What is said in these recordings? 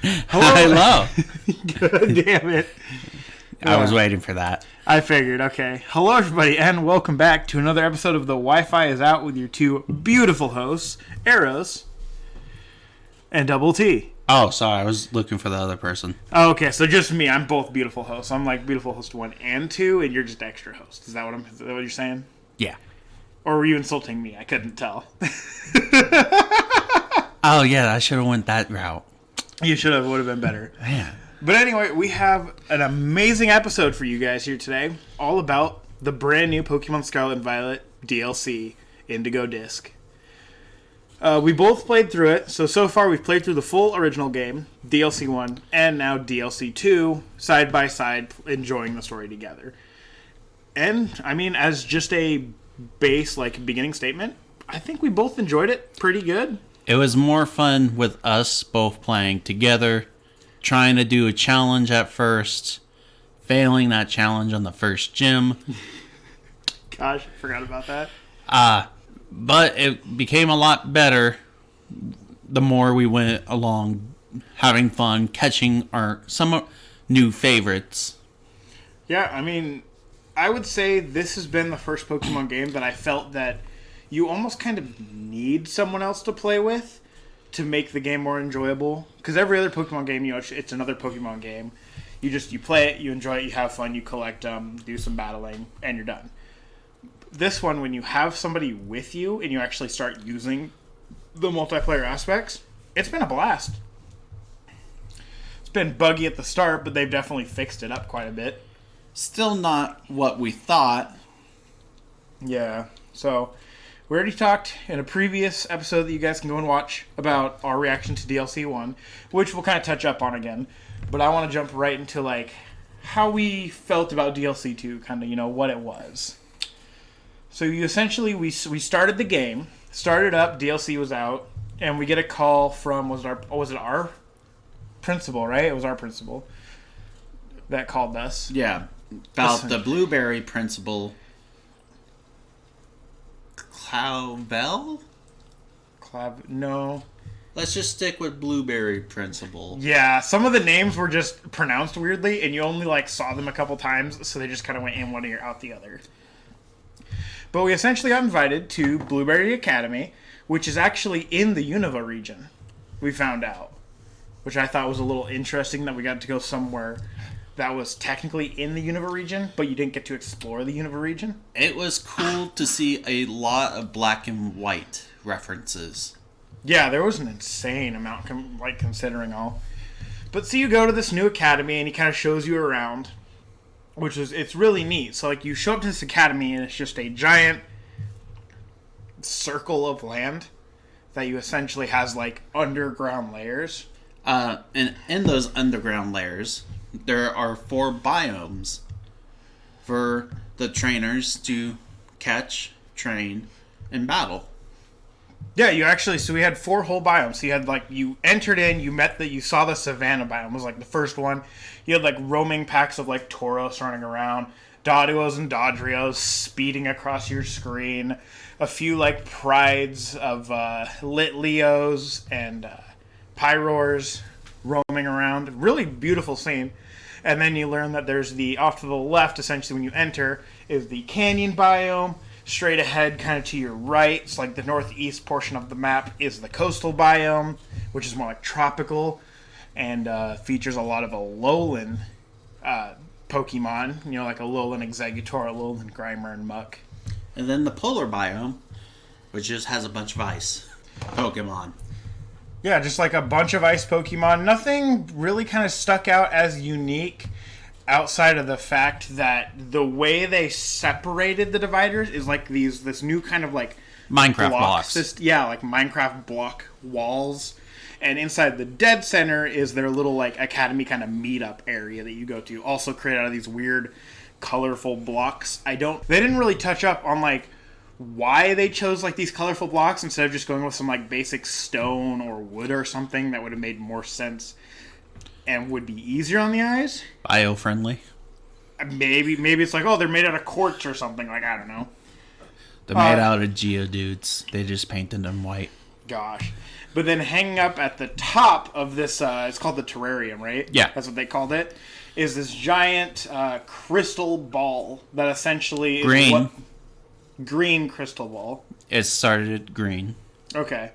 Hello. God damn it. I was waiting for that. I figured, okay. Hello, everybody, and welcome back to another episode of The Wi-Fi is Out with your two beautiful hosts, Arrows and Double T. Oh, sorry. I was looking for the other person. Oh, okay, so just me. I'm both beautiful hosts. I'm like beautiful host 1 and 2, and you're just extra host. Is that what you're saying? Yeah. Or were you insulting me? I couldn't tell. Oh, yeah. I should have went that route. You should have. Would have been better. Man. But anyway, we have an amazing episode for you guys here today, all about the brand new Pokemon Scarlet and Violet DLC Indigo disc. We both played through it, so far we've played through the full original game, DLC 1, and now DLC 2, side by side, enjoying the story together. And, I mean, as just a base, beginning statement, I think we both enjoyed it pretty good. It was more fun with us both playing together, trying to do a challenge at first, failing that challenge on the first gym. Gosh, I forgot about that. But it became a lot better the more we went along, having fun, catching some new favorites. Yeah, I mean, I would say this has been the first Pokemon game that I felt that you almost kind of need someone else to play with to make the game more enjoyable. Because every other Pokemon game, it's another Pokemon game. You play it, you enjoy it, you have fun, you collect them, do some battling, and you're done. This one, when you have somebody with you and you actually start using the multiplayer aspects, it's been a blast. It's been buggy at the start, but they've definitely fixed it up quite a bit. Still not what we thought. Yeah, so we already talked in a previous episode that you guys can go and watch about our reaction to DLC 1, which we'll kind of touch up on again. But I want to jump right into how we felt about DLC 2, kind of, what it was. So we started the game, started up, DLC was out, and we get a call from, was it our principal, right? It was our principal that called us. Yeah, about the blueberry principal. No. Let's just stick with blueberry principal. Yeah, some of the names were just pronounced weirdly, and you only saw them a couple times, so they just kind of went in one ear, out the other. But we essentially got invited to Blueberry Academy, which is actually in the Unova region, we found out. Which I thought was a little interesting that we got to go somewhere that was technically in the Unova region, but you didn't get to explore the Unova region. It was cool to see a lot of black and white references. Yeah, there was an insane amount, considering all. But so you go to this new academy, and he kind of shows you around, it's really neat. So, you show up to this academy, and it's just a giant circle of land that you essentially has, underground layers. And in those underground layers, there are 4 biomes for the trainers to catch, train, and battle. Yeah, so we had 4 whole biomes. So you had, you entered in, you saw the Savannah biome was, the first one. You had, roaming packs of, Tauros running around, Doduos and Dodrios speeding across your screen, a few, prides of Litleos and Pyroars roaming around. Really beautiful scene. And then you learn that there's off to the left, essentially, when you enter, is the Canyon biome. Straight ahead, kind of to your right, it's the northeast portion of the map is the coastal biome, which is more tropical, and features a lot of Alolan Pokemon, like Alolan Exeggutor, Alolan Grimer, and Muck. And then the polar biome, which just has a bunch of ice Pokemon. Yeah, just a bunch of ice Pokemon. Nothing really kind of stuck out as unique, outside of the fact that the way they separated the dividers is this new kind of Minecraft blocks. Minecraft block walls. And inside the dead center is their little academy kind of meetup area that you go to. Also created out of these weird colorful blocks. They didn't really touch up on why they chose these colorful blocks instead of just going with some basic stone or wood or something that would have made more sense and would be easier on the eyes. Bio-friendly. Maybe it's they're made out of quartz or something. I don't know. They're made out of Geodudes. They just painted them white. Gosh. But then hanging up at the top of this, it's called the terrarium, right? Yeah. That's what they called it, is this giant crystal ball that essentially is Green. Green crystal ball. It started green. Okay.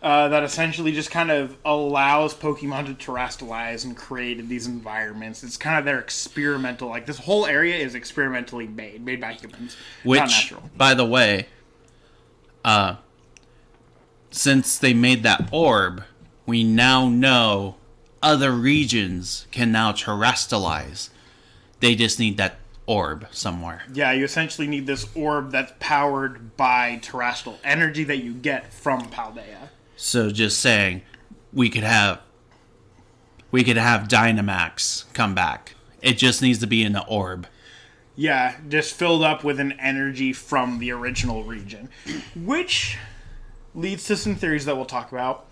That essentially just kind of allows Pokemon to terrestrialize and create these environments. It's kind of their experimental, like this whole area is experimentally made by humans, Which, not natural. by the way, since they made that orb, we now know other regions can now terrestrialize. They just need that orb somewhere. Yeah, you essentially need this orb that's powered by terrestrial energy that you get from Paldea. So just saying, we could have Dynamax come back. It just needs to be in the orb. Yeah, just filled up with an energy from the original region. Which leads to some theories that we'll talk about.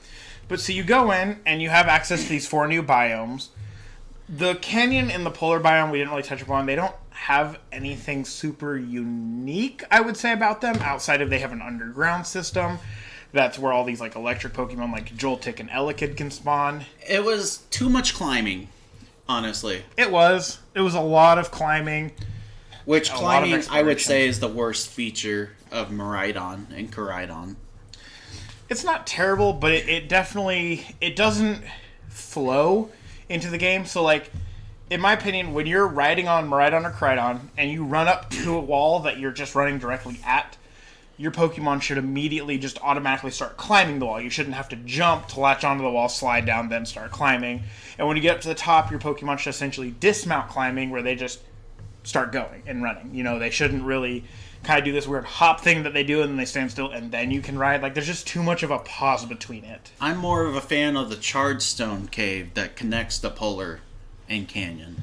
But so you go in and you have access to these 4 new biomes. The canyon and the polar biome we didn't really touch upon. They don't have anything super unique, I would say, about them, outside of they have an underground system. That's where all these like electric Pokemon like Joltik and Elekid can spawn. It was too much climbing, honestly. It was a lot of climbing. Which climbing, I would say, is the worst feature of Miraidon and Koraidon. It's not terrible, but it definitely, it doesn't flow into the game. So, like, in my opinion, when you're riding on Miraidon or Koraidon and you run up to a wall that you're just running directly at, your Pokemon should immediately just automatically start climbing the wall. You shouldn't have to jump to latch onto the wall, slide down, then start climbing. And when you get up to the top, your Pokemon should essentially dismount climbing, where they just start going and running. You know, they shouldn't really kind of do this weird hop thing that they do, and then they stand still, and then you can ride. Like, there's just too much of a pause between it. I'm more of a fan of the Chargestone Cave that connects the Polar and Canyon.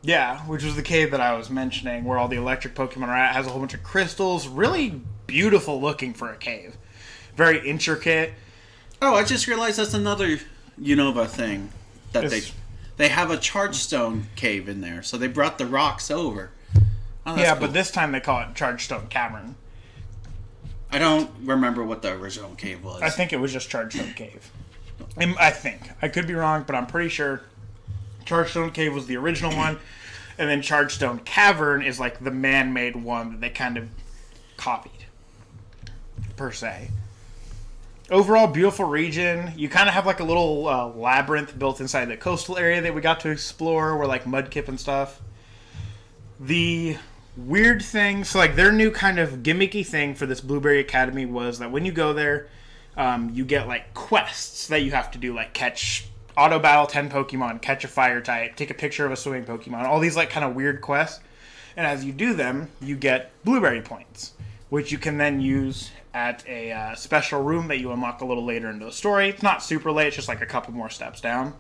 Yeah, which was the cave that I was mentioning, where all the electric Pokemon are at. It has a whole bunch of crystals. Really beautiful looking for a cave. Very intricate. Oh, I just realized that's another Unova thing. That they have a Chargestone Cave in there, so they brought the rocks over. Oh, yeah, cool. But this time they call it Chargestone Cavern. I don't remember what the original cave was. I think it was just Chargestone Cave. I think. I could be wrong, but I'm pretty sure Chargestone Cave was the original one, and then Chargestone Cavern is like the man-made one that they kind of copied, per se. Overall, beautiful region. You kind of have like a little labyrinth built inside the coastal area that we got to explore, where like Mudkip and stuff. The weird thing, so like their new kind of gimmicky thing for this Blueberry Academy was that when you go there, you get like quests that you have to do, like catch auto battle 10 Pokemon, catch a fire type, take a picture of a swimming Pokemon, all these like kind of weird quests. And as you do them, you get Blueberry points, which you can then use at a special room that you unlock a little later into the story. It's not super late, it's just like a couple more steps down.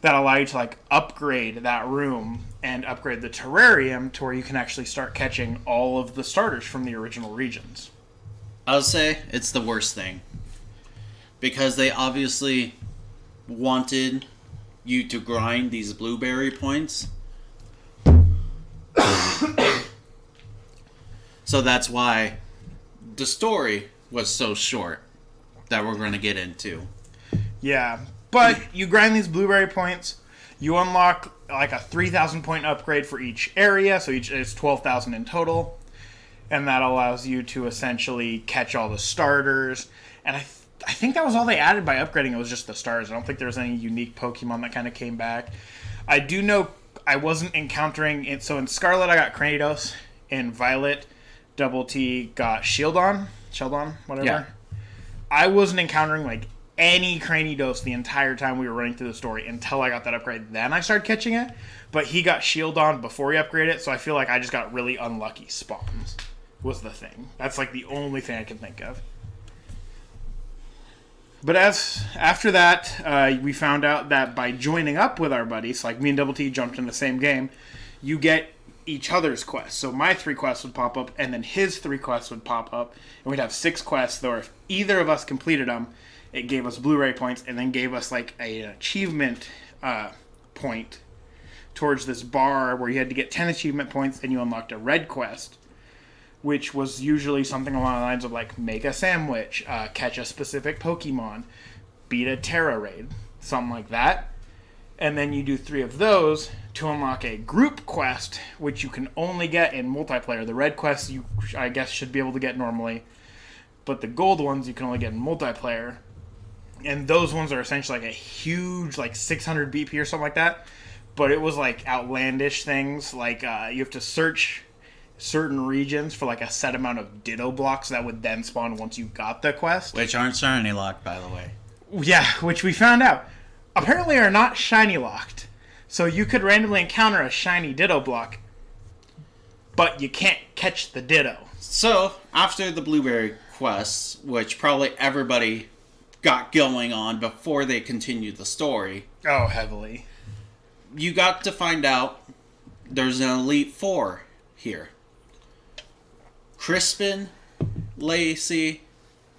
That allow you to like upgrade that room and upgrade the terrarium to where you can actually start catching all of the starters from the original regions. I'll say it's the worst thing. Because they obviously wanted you to grind these Blueberry points. So that's why the story was so short that we're going to get into. Yeah, but you grind these Blueberry points, you unlock like a 3,000 point upgrade for each area, so each is 12,000 in total, and that allows you to essentially catch all the starters. And I think that was all they added by upgrading. It was just the stars. I don't think there was any unique Pokemon that kind of came back. I do know I wasn't encountering it. So in Scarlet, I got Cranidos. In Violet, Double T got Sheldon, whatever. Yeah. I wasn't encountering like any Cranidos the entire time we were running through the story until I got that upgrade. Then I started catching it. But he got Sheldon before he upgraded it, so I feel like I just got really unlucky spawns, was the thing. That's like the only thing I can think of. But after that, we found out that by joining up with our buddies, like me and Double T jumped in the same game, you get each other's quests. So my 3 quests would pop up, and then his 3 quests would pop up, and we'd have 6 quests, though if either of us completed them, it gave us Blu-ray points, and then gave us like an achievement point towards this bar where you had to get 10 achievement points, and you unlocked a red quest. which was usually something along the lines of like make a sandwich, catch a specific Pokemon, beat a Terra raid, something like that. And then you do 3 of those to unlock a group quest, which you can only get in multiplayer. The red quests you, I guess, should be able to get normally, but the gold ones you can only get in multiplayer. And those ones are essentially like a huge, like 600 BP or something like that. But it was like outlandish things, like you have to search certain regions for like a set amount of Ditto blocks that would then spawn once you got the quest. Which aren't shiny locked, by the way. Yeah, which we found out. Apparently are not shiny locked. So you could randomly encounter a shiny Ditto block, but you can't catch the Ditto. So, after the Blueberry quests, which probably everybody got going on before they continued the story. Oh, heavily. You got to find out there's an Elite Four here. Crispin, Lacey,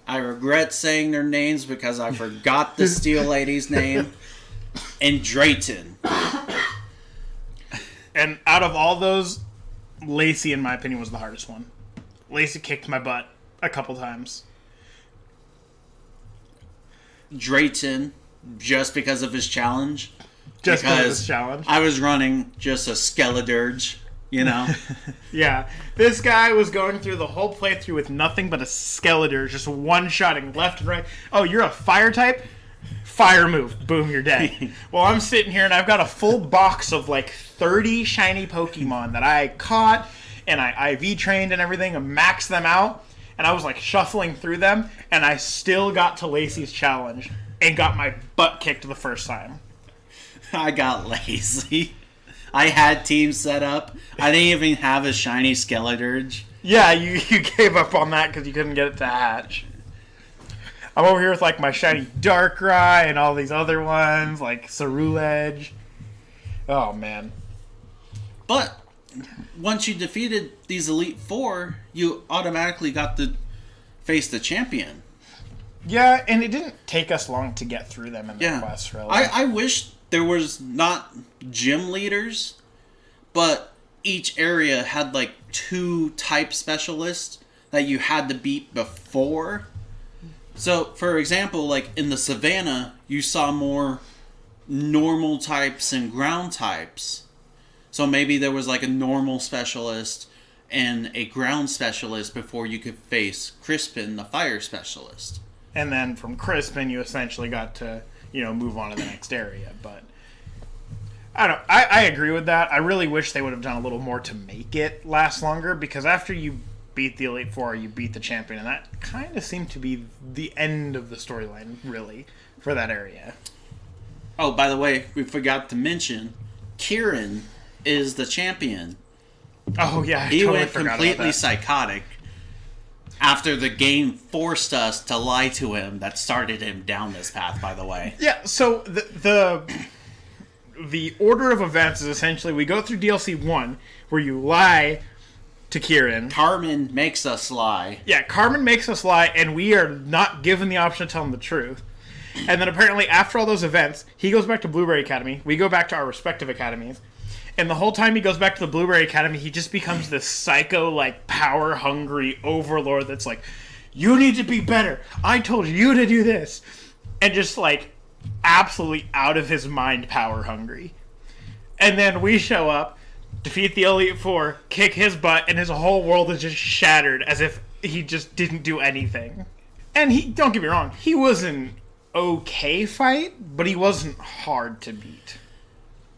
I regret saying their names because I forgot the Steel Lady's name, and Drayton. And out of all those, Lacey, in my opinion, was the hardest one. Lacey kicked my butt a couple times. Drayton, just because of his challenge. Just because of his challenge. I was running just a Skeledirge, you know? Yeah. This guy was going through the whole playthrough with nothing but a Skeledirge, just one-shotting left and right. Oh, you're a fire type? Fire move. Boom, you're dead. Well, I'm sitting here and I've got a full box of like 30 shiny Pokemon that I caught and I IV trained and everything and maxed them out. And I was like shuffling through them and I still got to Lacey's challenge and got my butt kicked the first time. I got lazy. I had teams set up. I didn't even have a shiny Skeledirge. Yeah, you gave up on that because you couldn't get it to hatch. I'm over here with like my shiny Darkrai and all these other ones, like Ceruledge. Oh, man. But once you defeated these Elite Four, you automatically got to face the champion. Yeah, and it didn't take us long to get through them in the quest, really. I wish there was not gym leaders, but each area had like 2 type specialists that you had to beat before. So, for example, like in the savannah, you saw more normal types and ground types. So maybe there was like a normal specialist and a ground specialist before you could face Crispin, the fire specialist. And then from Crispin, you essentially got to, move on to the next area. But I don't know. I agree with that. I really wish they would have done a little more to make it last longer, because after you beat the Elite Four, you beat the champion, and that kind of seemed to be the end of the storyline, really, for that area. Oh, by the way, we forgot to mention, Kieran is the champion. Oh, yeah, he totally went completely psychotic after the game forced us to lie to him. That started him down this path, by the way. Yeah, so the order of events is essentially we go through DLC 1, where you lie to Kieran. Carmen makes us lie. Yeah, Carmen makes us lie, and we are not given the option to tell him the truth. And then apparently after all those events, he goes back to Blueberry Academy. We go back to our respective academies. And the whole time he goes back to the Blueberry Academy, he just becomes this psycho, like, power-hungry overlord that's like, you need to be better. I told you to do this. And just, like, absolutely out of his mind power-hungry. And then we show up, defeat the Elite Four, kick his butt, and his whole world is just shattered as if he just didn't do anything. And he, don't get me wrong, he was an okay fight, but he wasn't hard to beat.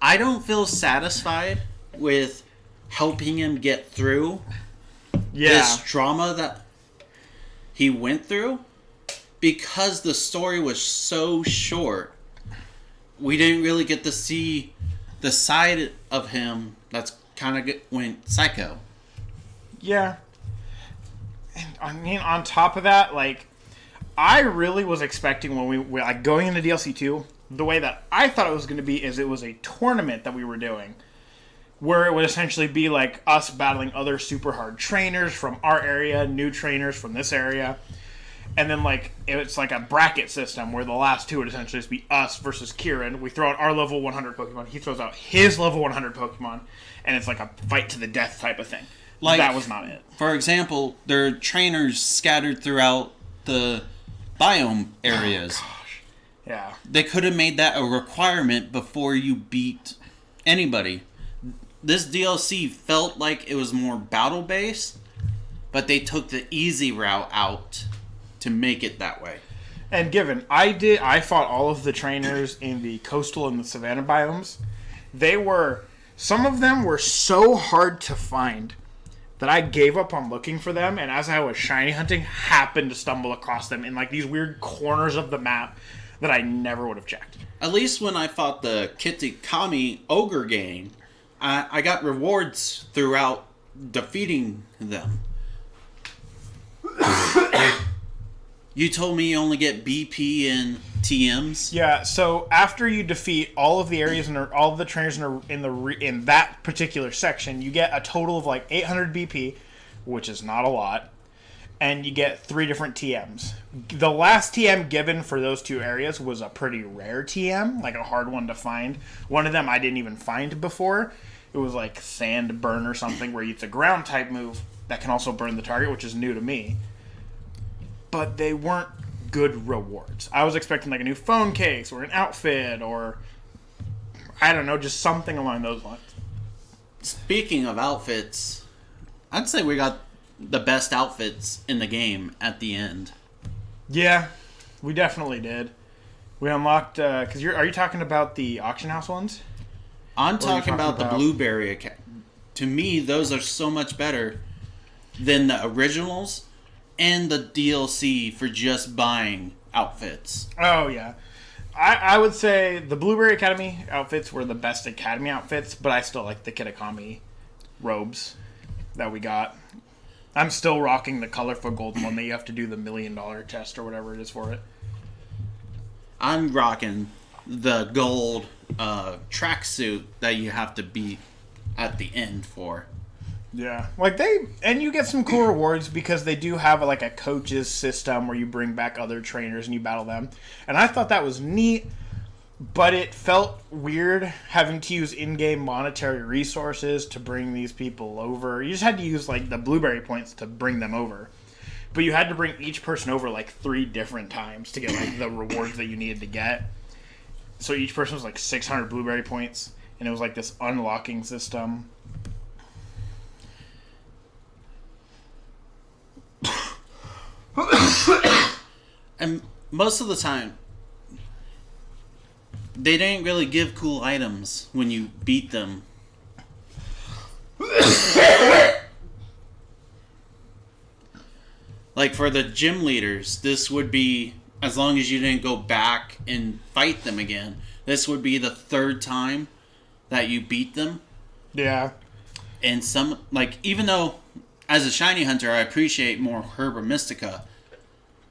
I don't feel satisfied with helping him get through this trauma that he went through, because the story was so short. We didn't really get to see the side of him that's kind of went psycho. Yeah. And I mean, on top of that, like, I really was expecting when we were like going into DLC 2, the way that I thought it was going to be is it was a tournament that we were doing, where it would essentially be like us battling other super hard trainers from our area, new trainers from this area, and then like it's like a bracket system where the last 2 would essentially just be us versus Kieran. We throw out our level 100 Pokemon, he throws out his level 100 Pokemon, and it's like a fight to the death type of thing. Like, that was not it. For example, there are trainers scattered throughout the biome areas. Oh, gosh. Yeah. They could have made that a requirement before you beat anybody. This DLC felt like it was more battle-based, but they took the easy route out to make it that way. And given I fought all of the trainers in the coastal and the savanna biomes. Some of them were so hard to find that I gave up on looking for them, and as I was shiny hunting, happened to stumble across them in like these weird corners of the map that I never would have checked. At least when I fought the Kitakami Ogre gang, I got rewards throughout defeating them. You told me you only get BP and TMs. Yeah, so after you defeat all of the areas and all of the trainers in that particular section, you get a total of like 800 BP, which is not a lot, and you get 3 different TMs. The last TM given for those 2 areas was a pretty rare TM, like a hard one to find. One of them I didn't even find before. It was like Sand Burn or something, where it's a ground type move that can also burn the target, which is new to me. But they weren't good rewards. I was expecting like a new phone case or an outfit or, I don't know, just something along those lines. Speaking of outfits, I'd say we got the best outfits in the game at the end. Yeah, we definitely did. We unlocked, are you talking about the auction house ones? I'm talking about the Blueberry account. To me, those are so much better than the originals and the DLC for just buying outfits. Oh, yeah. I would say the Blueberry Academy outfits were the best Academy outfits, but I still like the Kitakami robes that we got. I'm still rocking the colorful gold one that you have to do the $1 million test or whatever it is for it. I'm rocking the gold tracksuit that you have to beat at the end for. Yeah, and you get some cool rewards because they do have like a coaches system where you bring back other trainers and you battle them. And I thought that was neat, but it felt weird having to use in-game monetary resources to bring these people over. You just had to use like the Blueberry points to bring them over. But you had to bring each person over like 3 different times to get like the rewards that you needed to get. So each person was like 600 Blueberry points, and it was like this unlocking system. And most of the time, they didn't really give cool items when you beat them. Like for the gym leaders, this would be, as long as you didn't go back and fight them again, this would be the 3rd time that you beat them. Yeah. And some, like, even though as a shiny hunter I appreciate more Herba Mystica,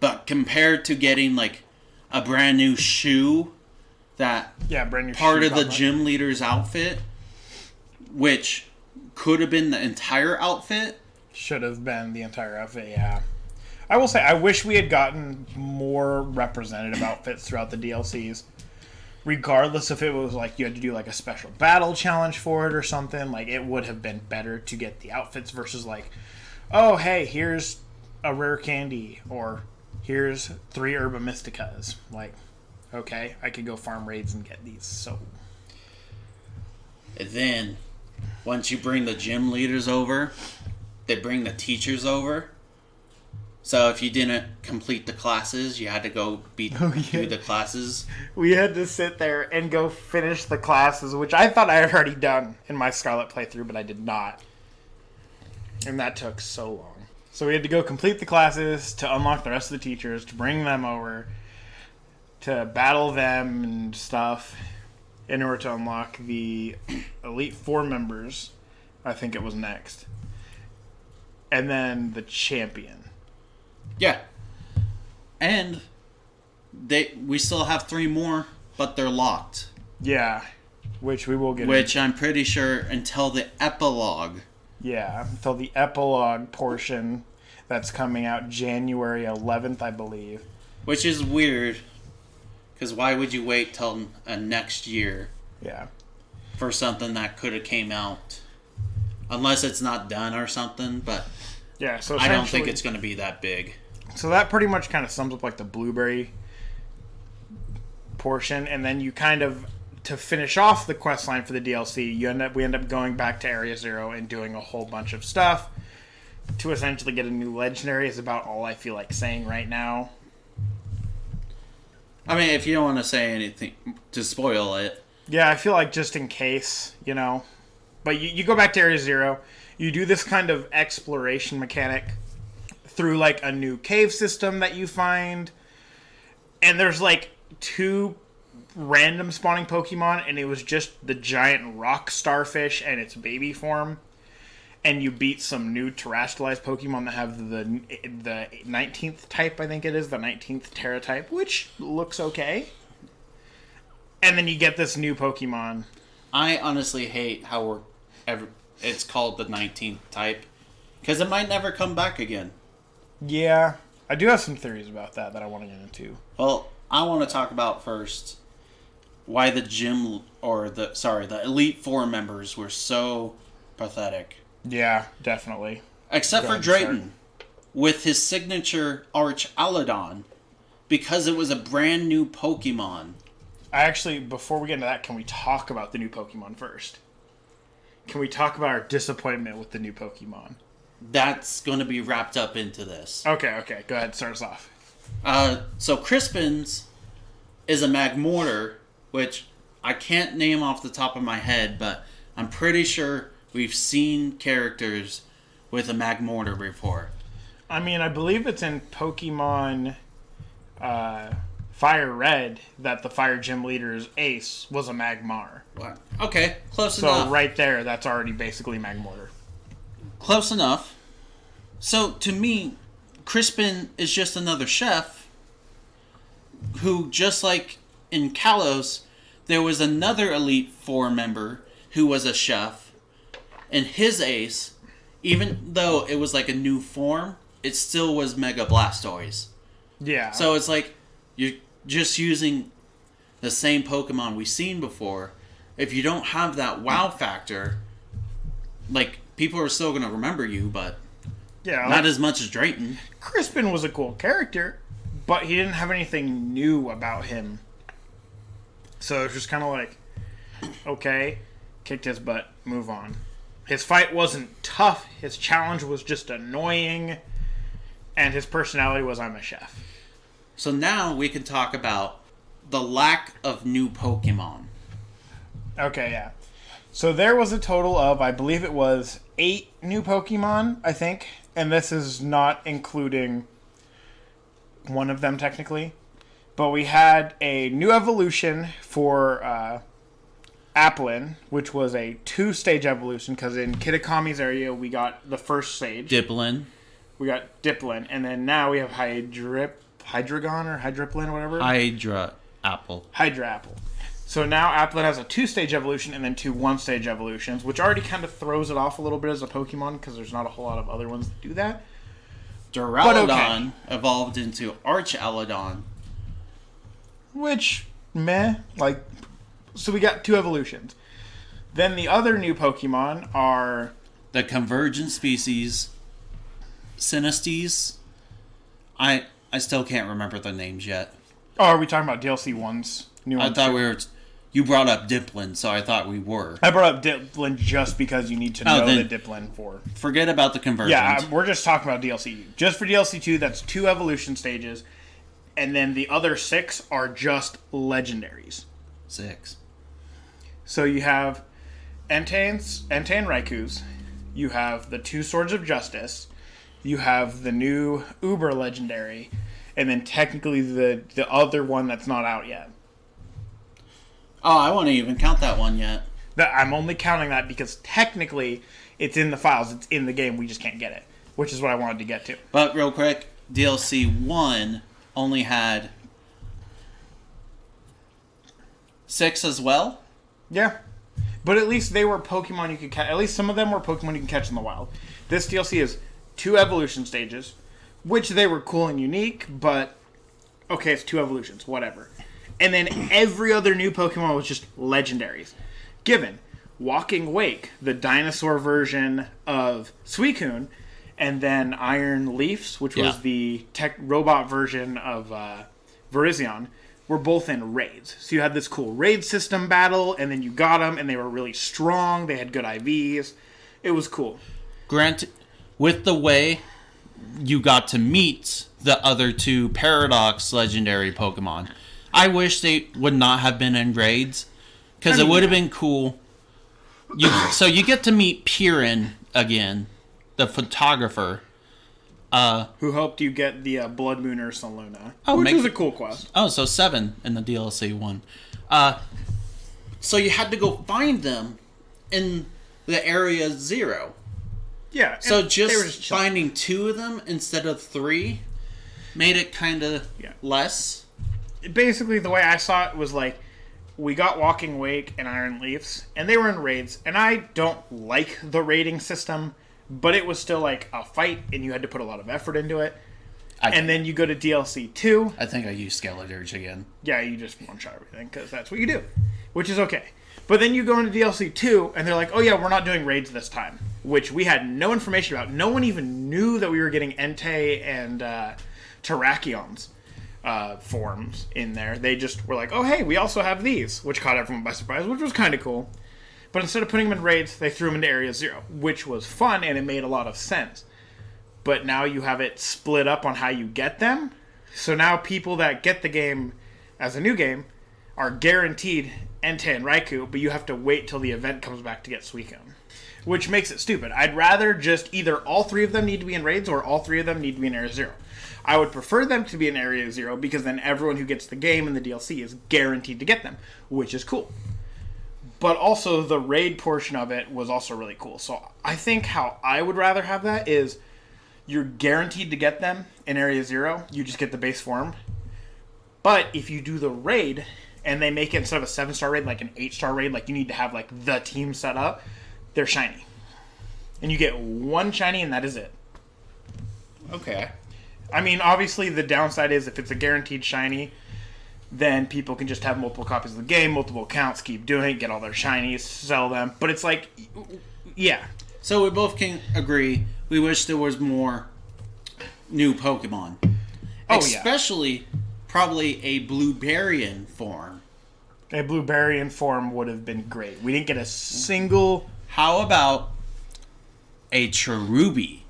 but compared to getting like a brand new shoe that brand new part shoe of the gym leader's outfit, which could have been the entire outfit. Should have been the entire outfit, yeah. I will say, I wish we had gotten more representative outfits throughout the DLCs. Regardless if it was like you had to do like a special battle challenge for it or something, like it would have been better to get the outfits versus like, oh hey, here's a rare candy, or here's 3 Herba Mysticas. Like, okay, I could go farm raids and get these, so. And then, once you bring the gym leaders over, they bring the teachers over. So if you didn't complete the classes, you had to go do the classes. We had to sit there and go finish the classes, which I thought I had already done in my Scarlet playthrough, but I did not. And that took so long. So we had to go complete the classes to unlock the rest of the teachers, to bring them over, to battle them and stuff, in order to unlock the Elite 4 members. I think it was next. And then the champion. Yeah. And we still have 3 more, but they're locked. Yeah. Which we will get Which I'm pretty sure until the epilogue. Yeah, until the epilogue portion that's coming out January 11th, I believe. Which is weird, because why would you wait till next year? Yeah. For something that could have came out unless it's not done or something. But Yeah, so I don't think it's going to be that big. So that pretty much kind of sums up like the blueberry portion, and then you kind of, to finish off the quest line for the DLC, we end up going back to Area Zero and doing a whole bunch of stuff to essentially get a new legendary. Is about all I feel like saying right now. I mean, if you don't want to say anything to spoil it. Yeah, I feel like just in case, you know. But you go back to Area Zero, you do this kind of exploration mechanic through like a new cave system that you find, and there's like 2 random spawning Pokemon, and it was just the giant rock starfish and its baby form, and you beat some new terrestrialized Pokemon that have the 19th type, I think it is, the 19th Terra type, which looks okay. And then you get this new Pokemon. I honestly hate how it's called the 19th type, because it might never come back again. Yeah, I do have some theories about that I want to get into. Well, I want to talk about first why the the Elite Four members were so pathetic. Yeah, definitely. Except for Drayton, with his signature Arch Aladon, because it was a brand new Pokemon. Before we get into that, can we talk about the new Pokemon first? Can we talk about our disappointment with the new Pokemon? That's going to be wrapped up into this. Okay. Go ahead, start us off. So Crispin's is a Magmortar, which I can't name off the top of my head, but I'm pretty sure we've seen characters with a Magmortar before. I mean, I believe it's in Pokemon Fire Red that the Fire Gym Leader's ace was a Magmar. What? Okay, close enough. So right there, that's already basically Magmortar. Close enough. So, to me, Crispin is just another chef who, just like in Kalos, there was another Elite Four member who was a chef, and his ace, even though it was like a new form, it still was Mega Blastoise. Yeah. So it's like you're just using the same Pokemon we've seen before. If you don't have that wow factor, like, people are still going to remember you, but not as much as Drayton. Crispin was a cool character, but he didn't have anything new about him. So it's just kind of like, okay, kicked his butt, move on. His fight wasn't tough. His challenge was just annoying. And his personality was, I'm a chef. So now we can talk about the lack of new Pokemon. Okay, yeah. So there was a total of, I believe it was 8 new Pokemon, I think. And this is not including one of them, technically. But we had a new evolution for Applin, which was a 2-stage evolution, because in Kitakami's area, we got the first stage. Diplin. We got Diplin, and then now we have Hydreigon or Hydriplin or whatever. Hydra Apple. So now Applin has a 2-stage evolution and then 2 1-stage evolutions, which already kind of throws it off a little bit as a Pokemon because there's not a whole lot of other ones that do that. Duraludon evolved into Arch Aladon. Which, meh. So we got 2 evolutions. Then the other new Pokemon are... the convergent species, Sinistes. I still can't remember the names yet. Oh, are we talking about DLC 1's new ones? I thought we were... You brought up Diplin, so I thought we were. I brought up Diplin just because you need to know the Diplin for... Forget about the convergent. Yeah, we're just talking about DLC. Just for DLC 2, that's 2 evolution stages. And then the other 6 are just legendaries. 6. So you have Entei and Raikous. You have the 2 Swords of Justice. You have the new Uber legendary. And then technically the other one that's not out yet. Oh, I won't even count that one yet. I'm only counting that because technically it's in the files. It's in the game. We just can't get it. Which is what I wanted to get to. But real quick, DLC 1 only had 6 as well? Yeah. But at least they were Pokemon you could catch. At least some of them were Pokemon you can catch in the wild. This DLC is 2 evolution stages, which they were cool and unique, but okay, it's 2 evolutions, whatever. And then every other new Pokemon was just legendaries. Given, Walking Wake, the dinosaur version of Suicune, and then Iron Leafs, which was the tech robot version of Virizion, were both in raids. So you had this cool raid system battle, and then you got them, and they were really strong. They had good IVs. It was cool. Granted, with the way you got to meet the other two Paradox legendary Pokemon, I wish they would not have been in raids, because it would have been cool. So you get to meet Piran again, the photographer. Who helped you get the Blood Moon Ursa Luna, which was a cool quest. Oh, so 7 in the DLC one. So you had to go find them in the area 0. Yeah. So just finding 2 of them instead of 3 made it kind of less. Basically, the way I saw it was like, we got Walking Wake and Iron Leafs, and they were in raids, and I don't like the raiding system, but it was still like a fight, and you had to put a lot of effort into it. And then you go to DLC 2. I think I used Skeletor's again. Yeah, you just one-shot everything, because that's what you do, which is okay. But then you go into DLC 2, and they're like, oh yeah, we're not doing raids this time, which we had no information about. No one even knew that we were getting Entei and Terracion's forms in there. They just were like, oh hey, we also have these, which caught everyone by surprise, which was kind of cool. But instead of putting them in raids, they threw them into Area 0, which was fun, and it made a lot of sense. But now you have it split up on how you get them. So now people that get the game as a new game are guaranteed Entei and Raikou, but you have to wait till the event comes back to get Suicune, which makes it stupid. I'd rather just either all 3 of them need to be in raids or all 3 of them need to be in Area 0. I would prefer them to be in Area 0 because then everyone who gets the game in the DLC is guaranteed to get them, which is cool. But also the raid portion of it was also really cool. So I think how I would rather have that is you're guaranteed to get them in Area 0. You just get the base form. But if you do the raid and they make it instead of a 7-star raid, like an 8-star raid, like you need to have like the team set up, they're shiny. And you get 1 shiny and that is it. Okay. I mean, obviously the downside is if it's a guaranteed shiny, then people can just have multiple copies of the game, multiple accounts, keep doing it, get all their shinies, sell them. But it's like, yeah. So we both can agree, we wish there was more new Pokemon. Oh, especially probably a Blueberryan form. A Blueberryan form would have been great. We didn't get a single... How about a Cherubi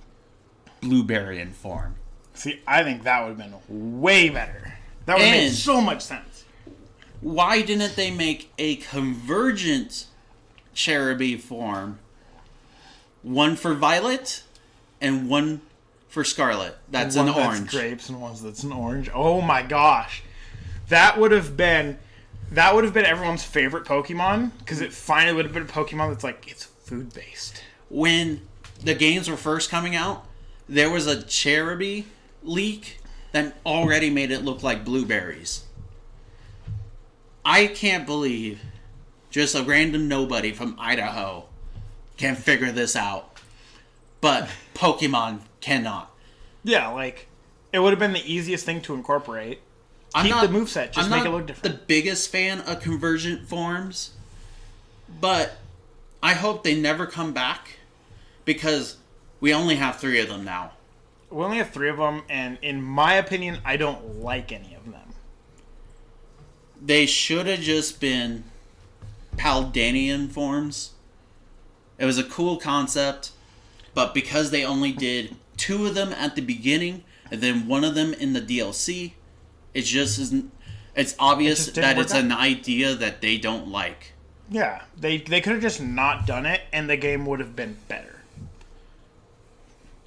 Blueberryan form? See, I think that would have been way better. That would have made so much sense. Why didn't they make a convergent Cherubi form? One for Violet and one for Scarlet. That's an orange. That's grapes and one that's an orange. Oh my gosh. That would have been everyone's favorite Pokemon, because it finally would have been a Pokemon that's like, it's food-based. When the games were first coming out, there was a Cherubi leak that already made it look like blueberries. I can't believe just a random nobody from Idaho can figure this out, but Pokemon cannot. Yeah, like, it would have been the easiest thing to incorporate. Keep the moveset, just make it look different. I'm not the biggest fan of convergent forms, but I hope they never come back, because we only have 3 of them now. We only have 3 of them, and in my opinion, I don't like any of them. They should have just been Paldean forms. It was a cool concept, but because they only did 2 of them at the beginning, and then 1 of them in the DLC, it just isn't. It's obvious that it's an idea that they don't like. Yeah, they could have just not done it, and the game would have been better.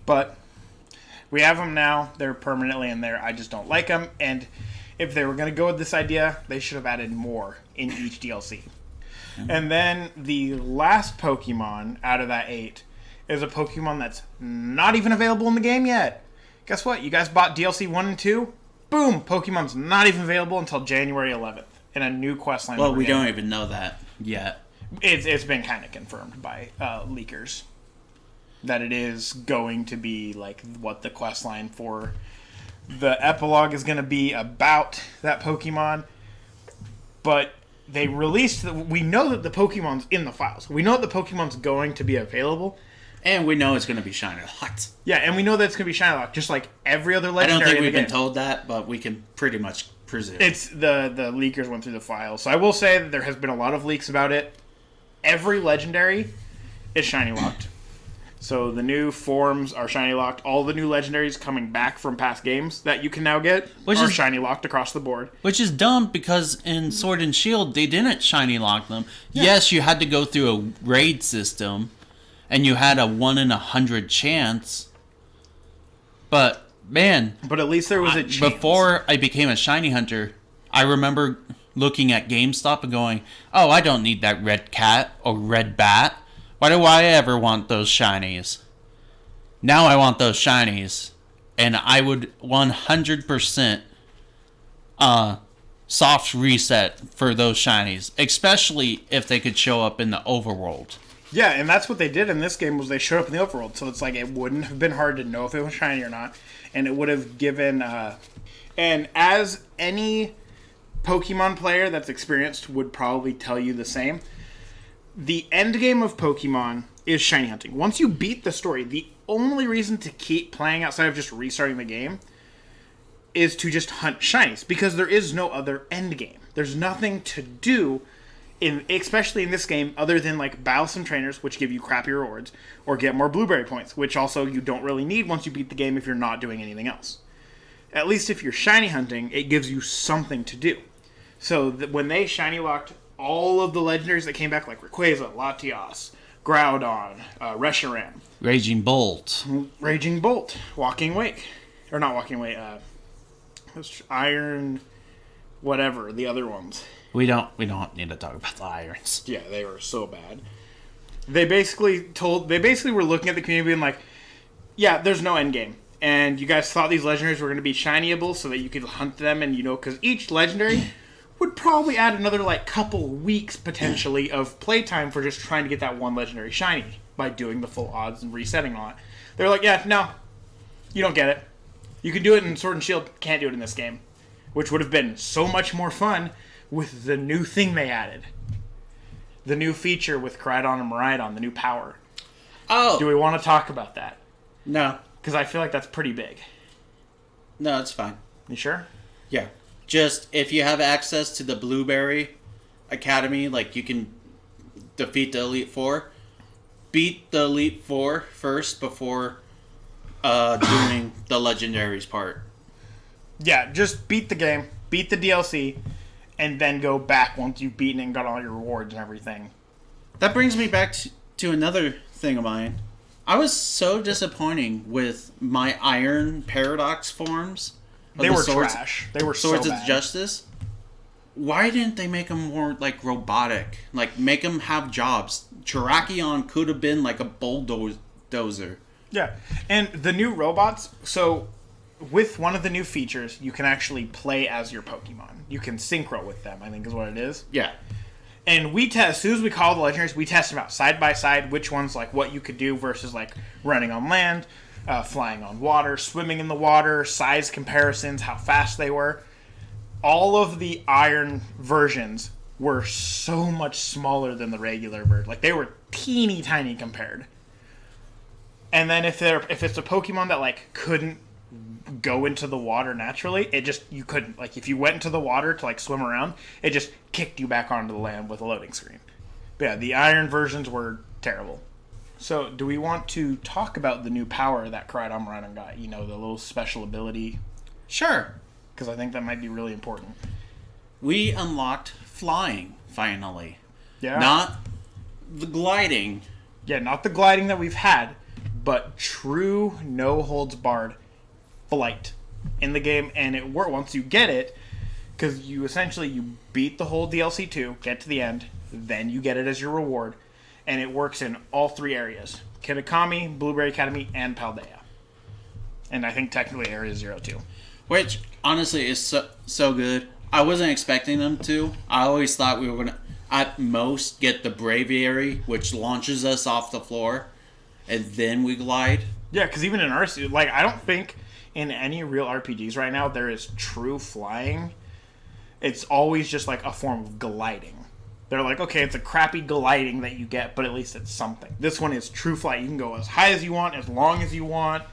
But we have them now. They're permanently in there. I just don't like them. And if they were going to go with this idea, they should have added more in each DLC. Mm-hmm. And then the last Pokemon out of that 8 is a Pokemon that's not even available in the game yet. Guess what? You guys bought DLC 1 and 2? Boom! Pokemon's not even available until January 11th in a new questline. Well, we don't even know that yet. It's been kind of confirmed by leakers that it is going to be like what the questline for the epilogue is going to be about that Pokemon. But they released. We know that the Pokemon's in the files. We know that the Pokemon's going to be available. And we know it's going to be shiny locked. Yeah, and we know that it's going to be shiny locked, just like every other I legendary. don't think we've been told that, but we can pretty much presume. It's the leakers went through the files. So I will say that there has been a lot of leaks about it. Every legendary is shiny locked. So the new forms are shiny locked. All the new legendaries coming back from past games that you can now get are shiny locked across the board. Which is dumb because in Sword and Shield, they didn't shiny lock them. Yeah. Yes, you had to go through a raid system, and you had a 1 in 100 chance. But, man. But at least there was a chance. Before I became a shiny hunter, I remember looking at GameStop and going, oh, I don't need that red cat or red bat. Why do I ever want those shinies? Now I want those shinies. And I would 100% soft reset for those shinies. Especially if they could show up in the overworld. Yeah, and that's what they did in this game was they showed up in the overworld. So it's like it wouldn't have been hard to know if it was shiny or not. And it would have given... and as any Pokemon player that's experienced would probably tell you the same... The end game of Pokemon is shiny hunting. Once you beat the story, the only reason to keep playing outside of just restarting the game is to just hunt shinies, because there is no other end game. There's nothing to do, especially in this game, other than like battle some trainers, which give you crappy rewards, or get more blueberry points, which also you don't really need once you beat the game if you're not doing anything else. At least if you're shiny hunting, it gives you something to do. So when they shiny locked all of the legendaries that came back, like Rayquaza, Latias, Groudon, Reshiram. Raging Bolt, Walking Wake. Or not Walking Wake, Iron... whatever, the other ones. We don't need to talk about the irons. Yeah, they were so bad. They basically were looking at the community being like, yeah, there's no end game. And you guys thought these legendaries were going to be shinyable so that you could hunt them, and because each legendary... would probably add another, couple weeks, potentially, of playtime for just trying to get that one legendary shiny by doing the full odds and resetting on it. They're like, yeah, no, you don't get it. You can do it in Sword and Shield, can't do it in this game. Which would have been so much more fun with the new thing they added. The new feature with Koraidon and Miraidon, the new power. Oh! Do we want to talk about that? No. Because I feel like that's pretty big. No, it's fine. You sure? Yeah. Just, if you have access to the Blueberry Academy, you can defeat the Elite Four. Beat the Elite Four first before doing the Legendaries part. Yeah, just beat the game, beat the DLC, and then go back once you've beaten it and got all your rewards and everything. That brings me back to another thing of mine. I was so disappointing with my Iron Paradox forms. They were trash. They were Swords so of bad. Justice. Why didn't they make them more robotic? Make them have jobs. Chiracion could have been a bulldozer. Yeah, and the new robots. So, with one of the new features, you can actually play as your Pokemon. You can synchro with them, I think is what it is. Yeah. And we test, as soon as we call the legendaries, we test them out side by side, which one's what you could do versus running on land, flying on water, swimming in the water, size comparisons, how fast they were. All of the Iron versions were so much smaller than the regular version. They were teeny tiny compared. And then if it's a Pokemon that couldn't go into the water naturally, you couldn't. If you went into the water to swim around, it just kicked you back onto the land with a loading screen. But yeah, the Iron versions were terrible. So, do we want to talk about the new power that Koraidon Miraidon got? The little special ability? Sure. Because I think that might be really important. We unlocked flying, finally. Yeah. Not the gliding. Yeah, not the gliding that we've had, but true no-holds-barred flight in the game. And it works once you get it, because you beat the whole DLC 2, get to the end, then you get it as your reward. And it works in all three areas. Kitakami, Blueberry Academy, and Paldea. And I think technically Area 0 too. Which, honestly, is so good. I wasn't expecting them to. I always thought we were going to, at most, get the Braviary, which launches us off the floor, and then we glide. Yeah, because even in our... I don't think in any real RPGs right now there is true flying. It's always just like a form of gliding. They're like, okay, it's a crappy gliding that you get, but at least it's something. This one is true flight. You can go as high as you want, as long as you want.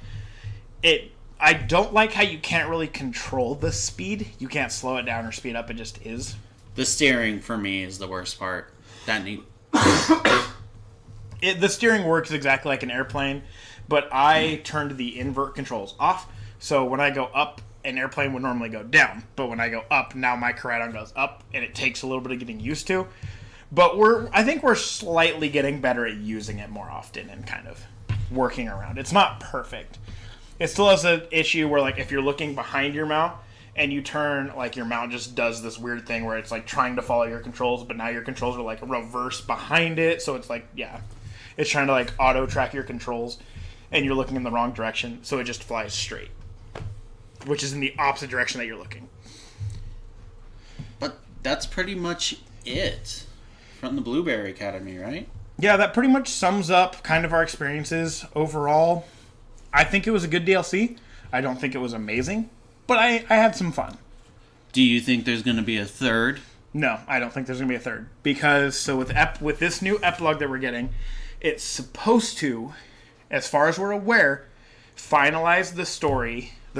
I don't like how you can't really control the speed. You can't slow it down or speed up. It just is. The steering for me is the worst part. The steering works exactly like an airplane, but I turned the invert controls off. So when I go up, an airplane would normally go down. But when I go up, now my Koraidon goes up, and it takes a little bit of getting used to. But I think we're slightly getting better at using it more often and kind of working around. It's not perfect. It still has an issue where, like, if you're looking behind your mount and you turn, like, your mount just does this weird thing where it's, like, trying to follow your controls, but now your controls are, like, reverse behind it. So it's, like, yeah, it's trying to, like, auto-track your controls, and you're looking in the wrong direction, so it just flies straight, which is in the opposite direction that you're looking. But that's pretty much it from the Blueberry Academy, right? Yeah, that pretty much sums up kind of our experiences overall. I think it was a good DLC. I don't think it was amazing, but I had some fun. Do you think there's going to be a third? No, I don't think there's going to be a third. Because, so with this new epilogue that we're getting, it's supposed to, as far as we're aware, finalize the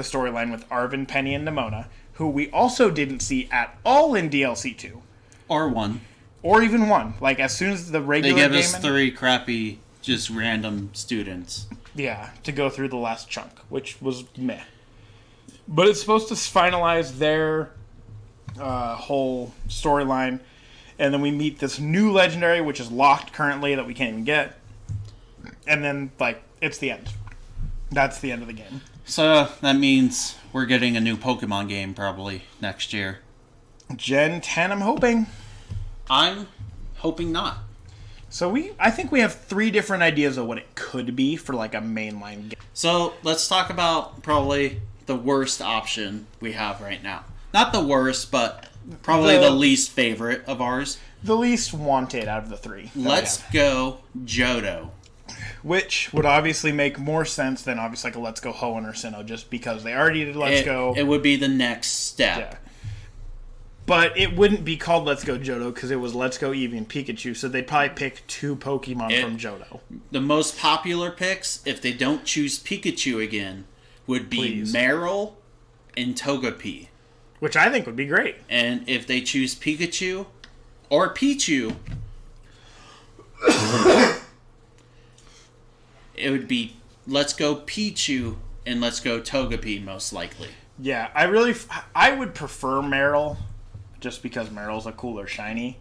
storyline with Arvin, Penny, and Nimona, who we also didn't see at all in DLC 2. Or 1. Or even 1. Like, as soon as the regular game... They gave us 3 crappy, just random students. Yeah, to go through the last chunk, which was meh. But it's supposed to finalize their whole storyline, and then we meet this new legendary, which is locked currently, that we can't even get. And then, like, it's the end. That's the end of the game. So that means we're getting a new Pokemon game probably next year. Gen 10, I'm hoping. I'm hoping not. So I think we have 3 different ideas of what it could be for, like, a mainline game. So let's talk about probably the worst option we have right now. Not the worst, but probably the least favorite of ours. The least wanted out of the 3. Let's go Johto. Which would obviously make more sense than obviously like a Let's Go Hoenn or Sinnoh, just because they already did Let's Go. It would be the next step. Yeah. But it wouldn't be called Let's Go Johto because it was Let's Go Eevee and Pikachu, so they'd probably pick 2 Pokemon from Johto. The most popular picks, if they don't choose Pikachu again, would be Marill and Togepi. Which I think would be great. And if they choose Pikachu or Pichu, it would be Let's Go Pichu and Let's Go Togepi, most likely. Yeah, I would prefer Marill, just because Marill's a cooler shiny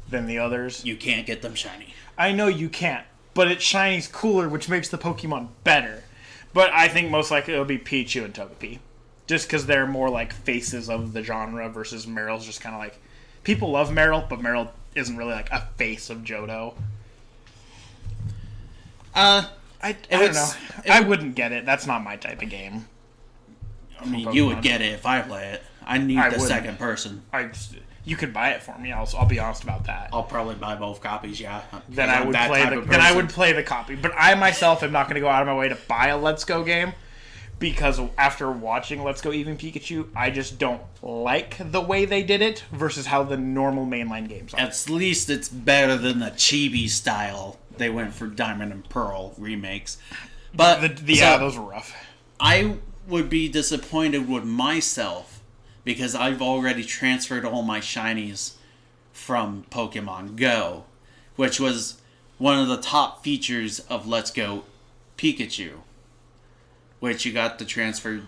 than the others. You can't get them shiny. I know you can't, but its shiny's cooler, which makes the Pokemon better. But I think most likely it'll be Pichu and Togepi. Just because they're more like faces of the genre versus Marill's just kind of like... People love Marill, but Marill isn't really like a face of Johto. I don't know. I wouldn't get it. That's not my type of game. I mean, you would get it if I play it. I need the second person. You could buy it for me. I'll be honest about that. I'll probably buy both copies. Yeah. Then I would play the copy. But I myself am not going to go out of my way to buy a Let's Go game because after watching Let's Go Eevee and Pikachu, I just don't like the way they did it versus how the normal mainline games are. At least it's better than the chibi style they went for Diamond and Pearl remakes. But those were rough. I would be disappointed with myself because I've already transferred all my shinies from Pokemon Go, which was one of the top features of Let's Go Pikachu, which you got to transfer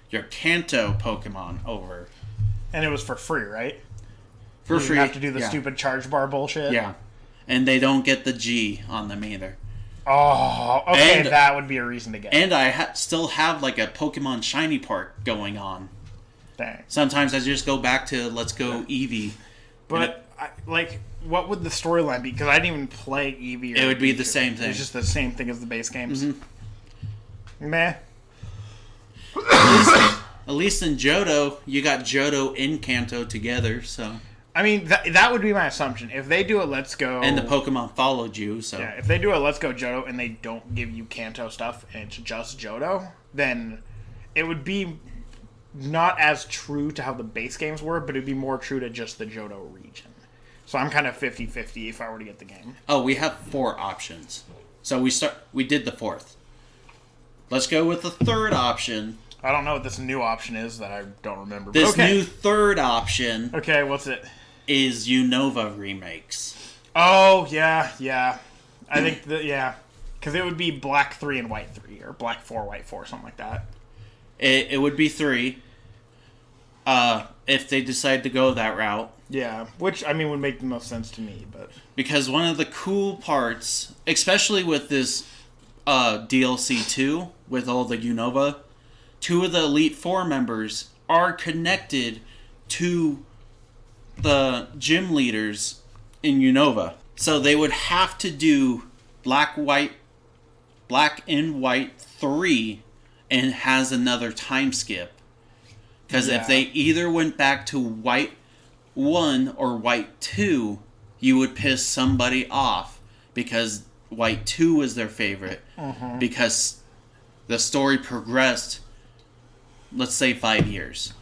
your Kanto Pokemon over. And it was for free, right? For free. You have to do the stupid charge bar bullshit? Yeah. And they don't get the G on them either. Oh, okay, that would be a reason to get it. And I still have like a Pokemon Shiny Park going on. Dang. Sometimes I just go back to Let's Go Eevee. But, what would the storyline be? Because I didn't even play Eevee. It would be the same thing. It's just the same thing as the base games. Mm-hmm. Meh. At least in Johto, you got Johto and Kanto together, so... I mean, that would be my assumption. If they do a Let's Go... And the Pokemon followed you, so... Yeah, if they do a Let's Go Johto and they don't give you Kanto stuff and it's just Johto, then it would be not as true to how the base games were, but it'd be more true to just the Johto region. So I'm kind of 50-50 if I were to get the game. Oh, we have 4 options. So we did the 4th. Let's go with the 3rd option. I don't know what this new option is that I don't remember. This new 3rd option. Okay, what's it? Is Unova remakes. Oh, yeah. I think because it would be Black 3 and White 3, or Black 4, White 4, something like that. It would be 3. If they decide to go that route. Yeah, which, I mean, would make the most sense to me, but... Because one of the cool parts, especially with this DLC 2, with all the Unova, 2 of the Elite Four members are connected to the gym leaders in Unova. So they would have to do Black and White 3 and has another time skip. Because if they either went back to White 1 or White 2, you would piss somebody off because White 2 was their favorite. Because the story progressed, let's say, 5 years.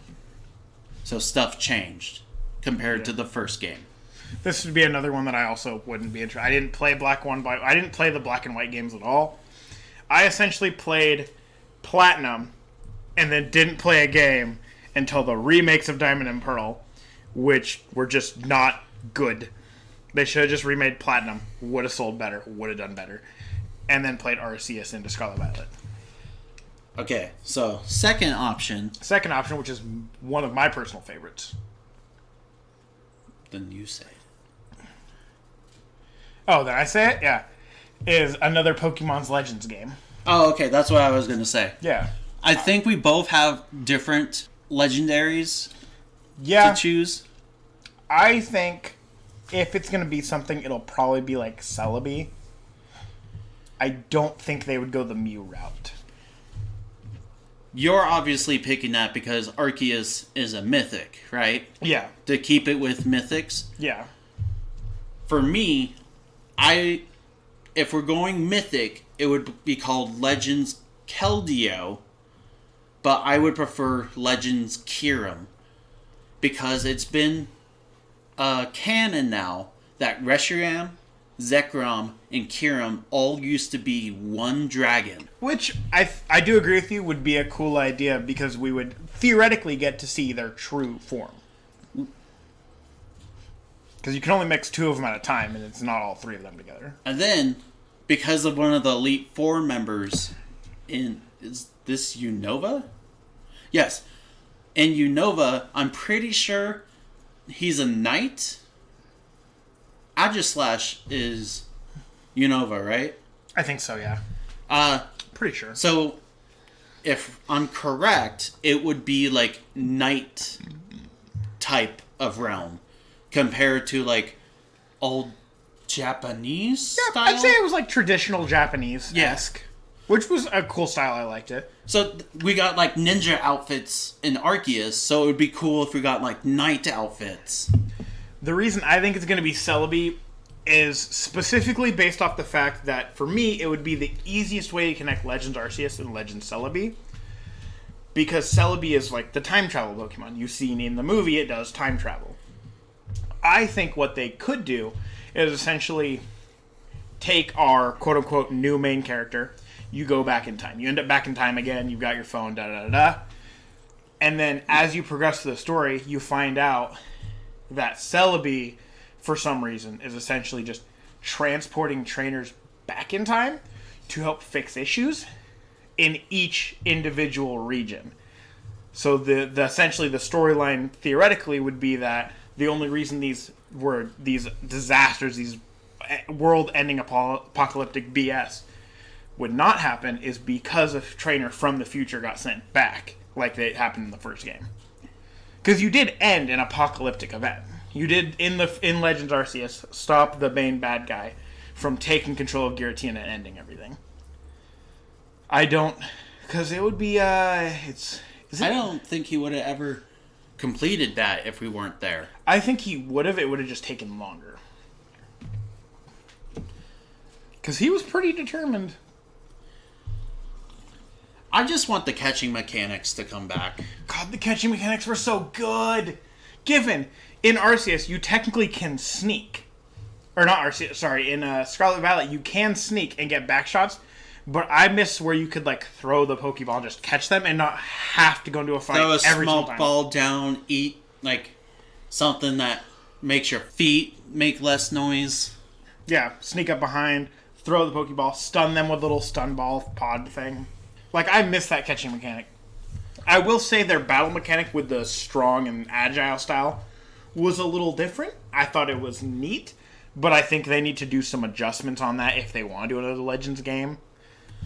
So stuff changed compared to the first game. This would be another one that I also wouldn't be interested. I didn't play I didn't play the Black and White games at all. I essentially played Platinum and then didn't play a game until the remakes of Diamond and Pearl, which were just not good. They should have just remade Platinum. Would have sold better. Would have done better. And then played Arceus into Scarlet Violet. Okay, so second option, which is one of my personal favorites. Then you say. Oh, then I say it? Yeah. Is another Pokemon's Legends game. Oh, okay, that's what I was going to say. Yeah. I think we both have different legendaries to choose. I think if it's going to be something, it'll probably be like Celebi. I don't think they would go the Mew route. You're obviously picking that because Arceus is a mythic, right? Yeah. To keep it with mythics. Yeah. For me, if we're going mythic, it would be called Legends Keldeo, but I would prefer Legends Kyurem because it's been canon now that Reshiram, Zekrom, and Kyurem all used to be one dragon. Which, I do agree with you, would be a cool idea because we would theoretically get to see their true form. Because you can only mix 2 of them at a time, and it's not all 3 of them together. And then, because of one of the Elite Four members is this Unova? Yes. In Unova, I'm pretty sure he's a knight. Aegislash is Unova, right? I think so, yeah. Pretty sure. So, if I'm correct, it would be like knight type of realm compared to like old Japanese style. I'd say it was like traditional Japanese-esque. Which was a cool style, I liked it. So we got like ninja outfits in Arceus, so it would be cool if we got like knight outfits. The reason I think it's going to be Celebi is specifically based off the fact that, for me, it would be the easiest way to connect Legends Arceus and Legends Celebi. Because Celebi is like the time travel Pokemon. You've seen in the movie, it does time travel. I think what they could do is essentially take our quote-unquote new main character. You go back in time. You end up back in time again. You've got your phone, da-da-da-da. And then as you progress through the story, you find out that Celebi, for some reason, is essentially just transporting trainers back in time to help fix issues in each individual region. So the essentially the storyline theoretically would be that the only reason these disasters, these world-ending apocalyptic BS would not happen is because a trainer from the future got sent back, like it happened in the first game. Because you did end an apocalyptic event. You did, in Legends Arceus, stop the main bad guy from taking control of Giratina and ending everything. Because it would be, I don't think he would have ever completed that if we weren't there. I think he would have. It would have just taken longer. Because he was pretty determined. I just want the catching mechanics to come back. God, the catching mechanics were so good. Given, in Arceus, you technically can sneak. Or not Arceus, sorry. In Scarlet Violet, you can sneak and get back shots. But I miss where you could, like, throw the Pokeball and just catch them and not have to go into a fight Throw a every small single time. ball down, eat, like, something that makes your feet make less noise. Yeah, sneak up behind, throw the Pokeball, stun them with a little stun ball pod thing. Like, I miss that catching mechanic. I will say their battle mechanic with the strong and agile style was a little different. I thought it was neat, but I think they need to do some adjustments on that if they want to do another Legends game.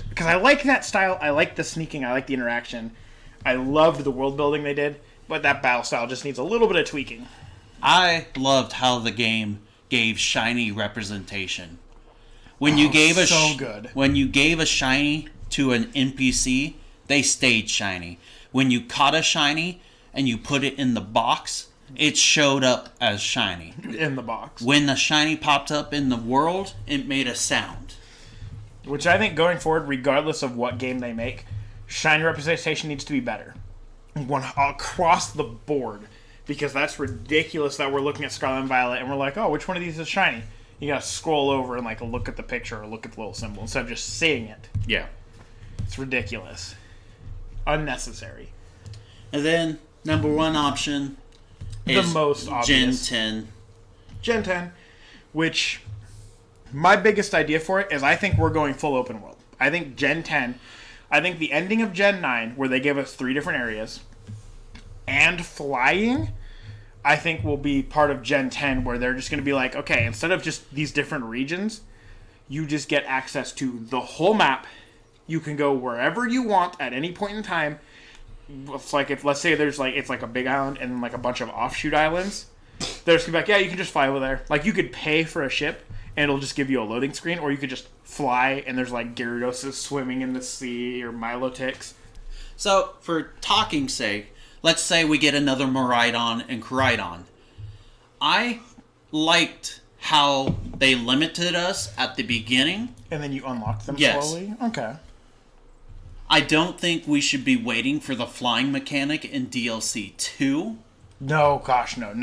Because I like that style, I like the sneaking, I like the interaction. I loved the world building they did, but that battle style just needs a little bit of tweaking. I loved how the game gave shiny representation. When you gave a good. When you gave a shiny to an NPC, they stayed shiny. When you caught a shiny and you put it in the box, it showed up as shiny. In the box. When the shiny popped up in the world, it made a sound. Which I think going forward, regardless of what game they make, shiny representation needs to be better. Across the board. Because that's ridiculous that we're looking at Scarlet and Violet and we're like, oh, which one of these is shiny? You gotta scroll over and like look at the picture or look at the little symbol instead of just seeing it. Yeah. It's ridiculous. Unnecessary. And then, number one option is the most obvious. Gen 10. Gen 10, which my biggest idea for it is I think we're going full open world. I think Gen 10, I think the ending of Gen 9, where they give us 3 different areas, and flying, I think will be part of Gen 10, where they're just going to be like, okay, instead of just these different regions, you just get access to the whole map. You can go wherever you want at any point in time. It's like if, let's say there's like, it's like a big island and like a bunch of offshoot islands. They're just gonna be like, yeah, you can just fly over there. Like you could pay for a ship and it'll just give you a loading screen, or you could just fly and there's like Gyarados swimming in the sea or Milotics. So, for talking's sake, let's say we get another Miraidon and Koraidon. I liked how they limited us at the beginning. And then you unlock them slowly? Okay. I don't think we should be waiting for the flying mechanic in DLC 2. No, gosh, no.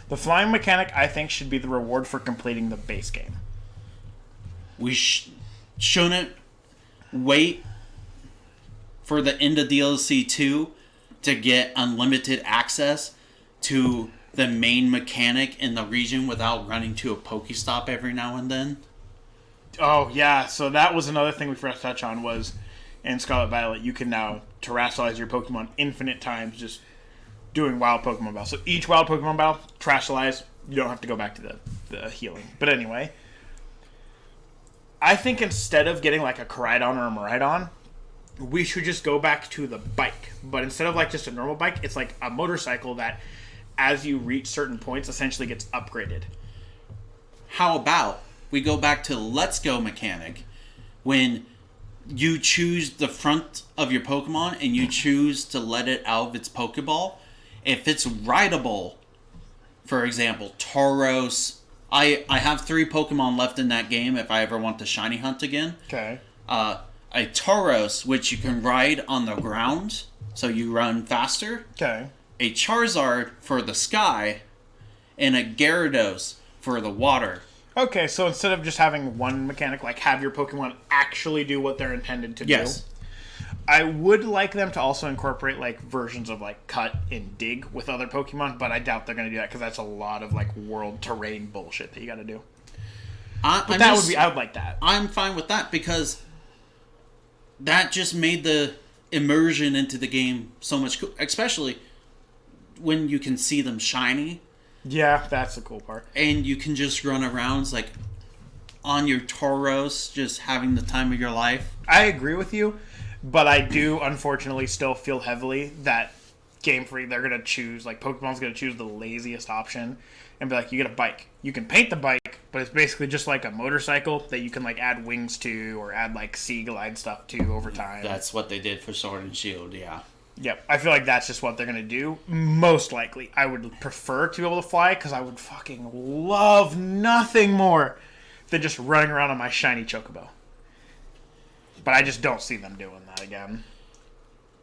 The flying mechanic, I think, should be the reward for completing the base game. We shouldn't wait for the end of DLC 2 to get unlimited access to the main mechanic in the region without running to a Pokestop every now and then. Oh, yeah. So that was another thing we forgot to touch on was in Scarlet Violet, you can now terrestrialize your Pokemon infinite times just doing wild Pokemon battle. So each wild Pokemon battle, terrestrialize, you don't have to go back to the healing. But anyway, I think instead of getting like a Koraidon or a Miraidon, we should just go back to the bike. But instead of like just a normal bike, it's like a motorcycle that as you reach certain points essentially gets upgraded. How about we go back to Let's Go mechanic when you choose the front of your Pokemon and you choose to let it out of its Pokeball. If it's rideable, for example, Tauros. I have 3 Pokemon left in that game if I ever want to shiny hunt again. Okay. A Tauros, which you can ride on the ground, so you run faster. Okay. A Charizard for the sky, and a Gyarados for the water. Okay, so instead of just having one mechanic, like have your Pokemon actually do what they're intended to do. I would like them to also incorporate like versions of like Cut and Dig with other Pokemon, but I doubt they're going to do that because that's a lot of like world terrain bullshit that you got to do. I would like that. I'm fine with that because that just made the immersion into the game so much cool, especially when you can see them shiny. Yeah, that's the cool part. And you can just run around like on your Tauros, just having the time of your life. I agree with you, but I do unfortunately still feel heavily that Game Freak, they're going to choose, like Pokemon's going to choose the laziest option and be like, you get a bike. You can paint the bike, but it's basically just like a motorcycle that you can like add wings to or add like sea glide stuff to over time. That's what they did for Sword and Shield, yeah. Yep, I feel like that's just what they're going to do. Most likely. I would prefer to be able to fly because I would fucking love nothing more than just running around on my shiny Chocobo. But I just don't see them doing that again.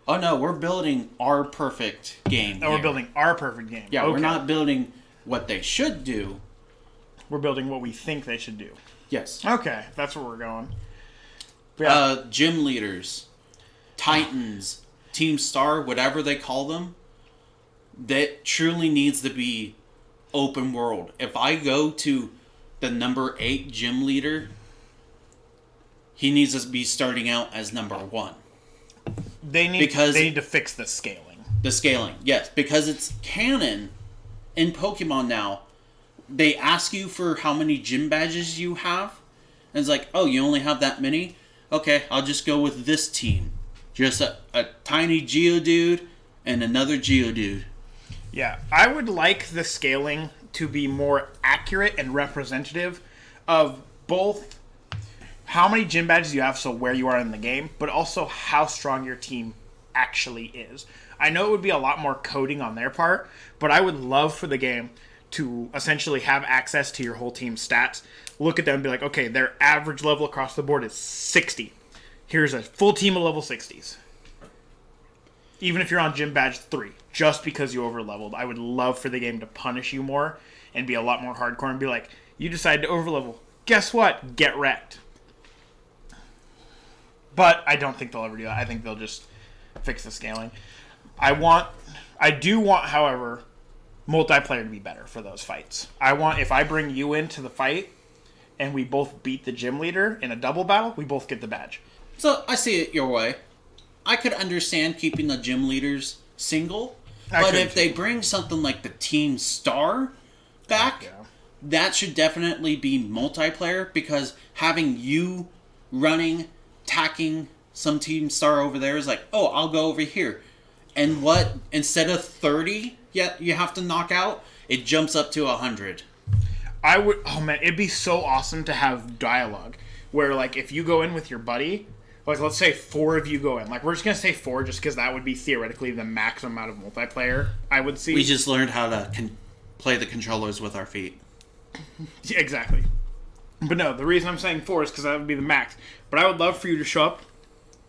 Oh no, we're building our perfect game. And we're building our perfect game. Yeah, okay. we're not building what they should do. We're building what we think they should do. Yes. Okay, that's where we're going. Gym leaders, Titans, Team Star, whatever they call them, that truly needs to be open world. If I go to the number 8 gym leader, he needs to be starting out as number 1. They need to fix the scaling. The scaling, yes, because it's canon in Pokemon now. They ask you for how many gym badges you have, and it's like, oh, you only have that many? Okay, I'll just go with this team. Just a tiny Geodude and another Geodude. Yeah, I would like the scaling to be more accurate and representative of both how many gym badges you have, so where you are in the game, but also how strong your team actually is. I know it would be a lot more coding on their part, but I would love for the game to essentially have access to your whole team's stats, look at them and be like, okay, their average level across the board is 60. Here's a full team of level 60s. Even if you're on gym badge 3, just because you overleveled, I would love for the game to punish you more and be a lot more hardcore and be like, you decided to overlevel. Guess what? Get wrecked. But I don't think they'll ever do that. I think they'll just fix the scaling. I do want, however, multiplayer to be better for those fights. I want, if I bring you into the fight and we both beat the gym leader in a double battle, we both get the badge. So I see it your way. I could understand keeping the gym leaders single, but if they bring something like the Team Star back, that should definitely be multiplayer, because having you running, attacking some Team Star over there is like, oh, I'll go over here. And what, instead of 30 you have to knock out, it jumps up to 100. It'd be so awesome to have dialogue where, like, if you go in with your buddy, like, let's say 4 of you go in. Like, we're just going to say 4 just because that would be theoretically the maximum amount of multiplayer I would see. We just learned how to play the controllers with our feet. Yeah, exactly. But no, the reason I'm saying 4 is because that would be the max. But I would love for you to show up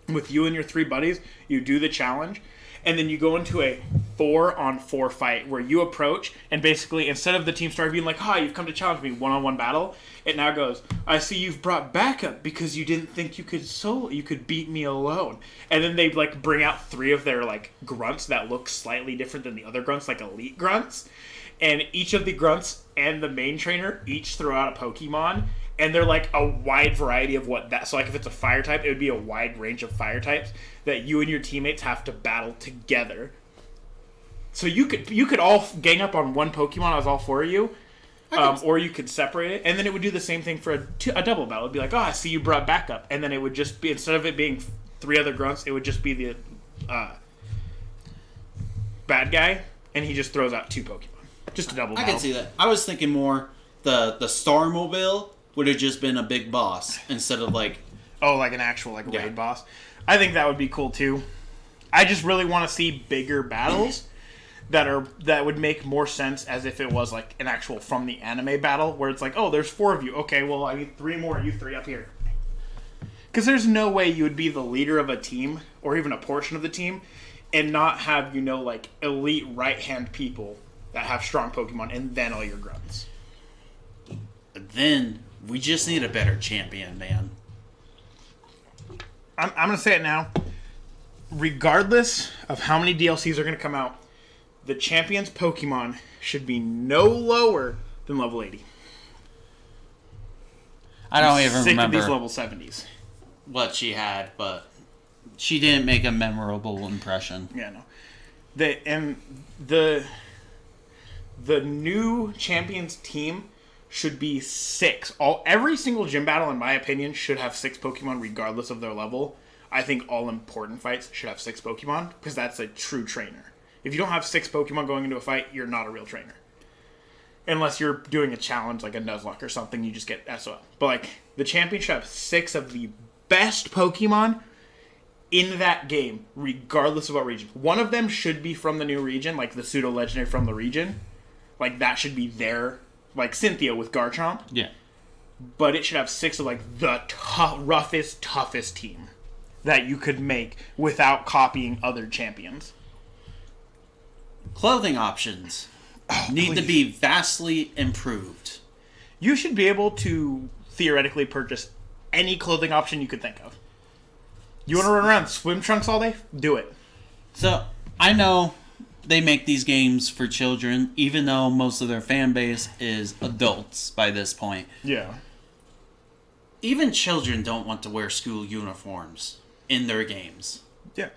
with you and your 3 buddies. You do the challenge, and then you go into a 4-on-4 fight where you approach, and basically, instead of the Team Star being like, hi, you've come to challenge me, one-on-one battle, it now goes, I see you've brought backup because you didn't think you could beat me alone. And then they, like, bring out 3 of their, like, grunts that look slightly different than the other grunts, like elite grunts. And each of the grunts and the main trainer each throw out a Pokemon, and they're like a wide variety of what that. So, like, if it's a fire type, it would be a wide range of fire types that you and your teammates have to battle together. So you could all gang up on one Pokemon as all 4 of you, or you could separate it, and then it would do the same thing for a double battle. It'd be like, oh, I see you brought backup, and then it would just be, instead of it being 3 other grunts, it would just be the bad guy, and he just throws out 2 Pokemon. Just a double battle. I can see that. I was thinking more the Starmobile would have just been a big boss instead of like... Oh, like an actual raid boss. I think that would be cool too. I just really want to see bigger battles that would make more sense as if it was like an actual from the anime battle where it's like, oh, there's 4 of you. Okay, well, I need 3 more. You 3 up here. Because there's no way you would be the leader of a team or even a portion of the team and not have, like elite right-hand people that have strong Pokemon, and then all your grunts. Then we just need a better champion, man. I'm going to say it now. Regardless of how many DLCs are going to come out, the champion's Pokemon should be no lower than level 80. I don't even remember remember these level 70s. What she had, but she didn't make a memorable impression. Yeah, no. The new champion's team should be 6. Every single gym battle, in my opinion, should have 6 Pokemon regardless of their level. I think all important fights should have 6 Pokemon because that's a true trainer. If you don't have 6 Pokemon going into a fight, you're not a real trainer. Unless you're doing a challenge like a Nuzlocke or something, you just get SOL. But like the champion should have 6 of the best Pokemon in that game, regardless of what region. One of them should be from the new region, like the pseudo-legendary from the region. Like, that should be there. Like Cynthia with Garchomp. Yeah. But it should have 6 of, like, the roughest, toughest team. that you could make without copying other champions. Clothing options need to be vastly improved. You should be able to theoretically purchase any clothing option you could think of. You want to run around in swim trunks all day? Do it. So, I know they make these games for children, even though most of their fan base is adults by this point. Yeah. Even children don't want to wear school uniforms in their games. Yeah.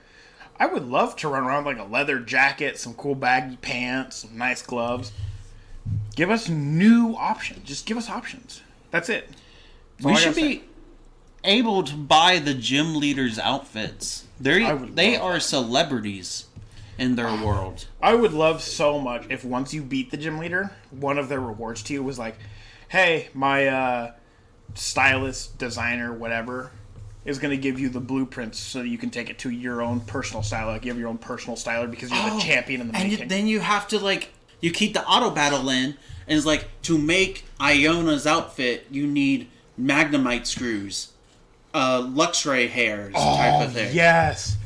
I would love to run around with like a leather jacket, some cool baggy pants, some nice gloves. Give us new options. Just give us options. That's it. We should be able to buy the gym leaders' outfits. They are celebrities in their world. I would love so much if once you beat the gym leader, one of their rewards to you was like, hey, my stylist, designer, whatever, is going to give you the blueprints so that you can take it to your own personal styler. Like you have your own personal styler because you're the champion in the making. And then you have to, you keep the auto battle in, and it's like, to make Iona's outfit, you need Magnemite screws, Luxray hairs type of thing. Yes.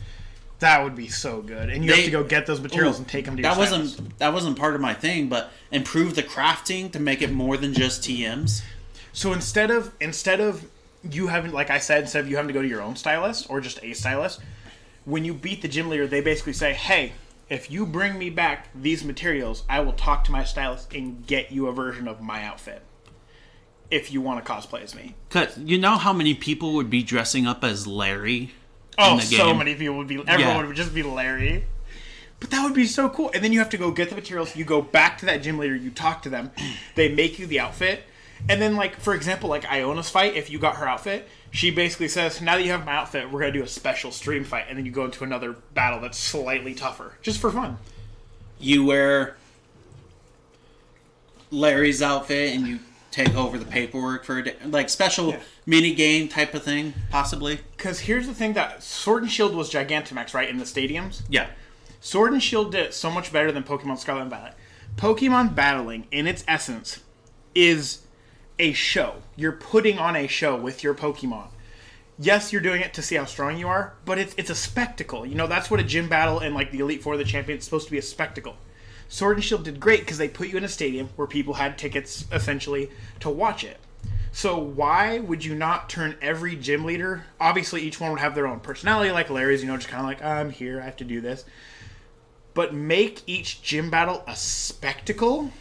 That would be so good. And you have to go get those materials and take them to your stylist. That wasn't part of my thing, but improve the crafting to make it more than just TMs. So instead of you having, like I said, instead of you having to go to your own stylist or just a stylist, when you beat the gym leader, they basically say, hey, if you bring me back these materials, I will talk to my stylist and get you a version of my outfit. If you want to cosplay as me. Because you know how many people would be dressing up as Larry? Oh, so many people would be... Everyone would just be Larry. But that would be so cool. And then you have to go get the materials. You go back to that gym leader. You talk to them. They make you the outfit. And then, for example, Iona's fight, if you got her outfit, she basically says, now that you have my outfit, we're going to do a special stream fight. And then you go into another battle that's slightly tougher. Just for fun. You wear Larry's outfit and you take over the paperwork for a day. Special mini game type of thing, possibly. Because here's the thing that Sword and Shield was Gigantamax, right, in the stadiums? Yeah. Sword and Shield did it so much better than Pokemon Scarlet and Violet. Pokemon battling, in its essence, is a show. You're putting on a show with your Pokemon. Yes, you're doing it to see how strong you are, but it's a spectacle. You know, that's what a gym battle and the Elite Four, the champion, is supposed to be a spectacle. Sword and Shield did great because they put you in a stadium where people had tickets, essentially, to watch it. So why would you not turn every gym leader... Obviously, each one would have their own personality, like Larry's, just kind of I'm here, I have to do this. But make each gym battle a spectacle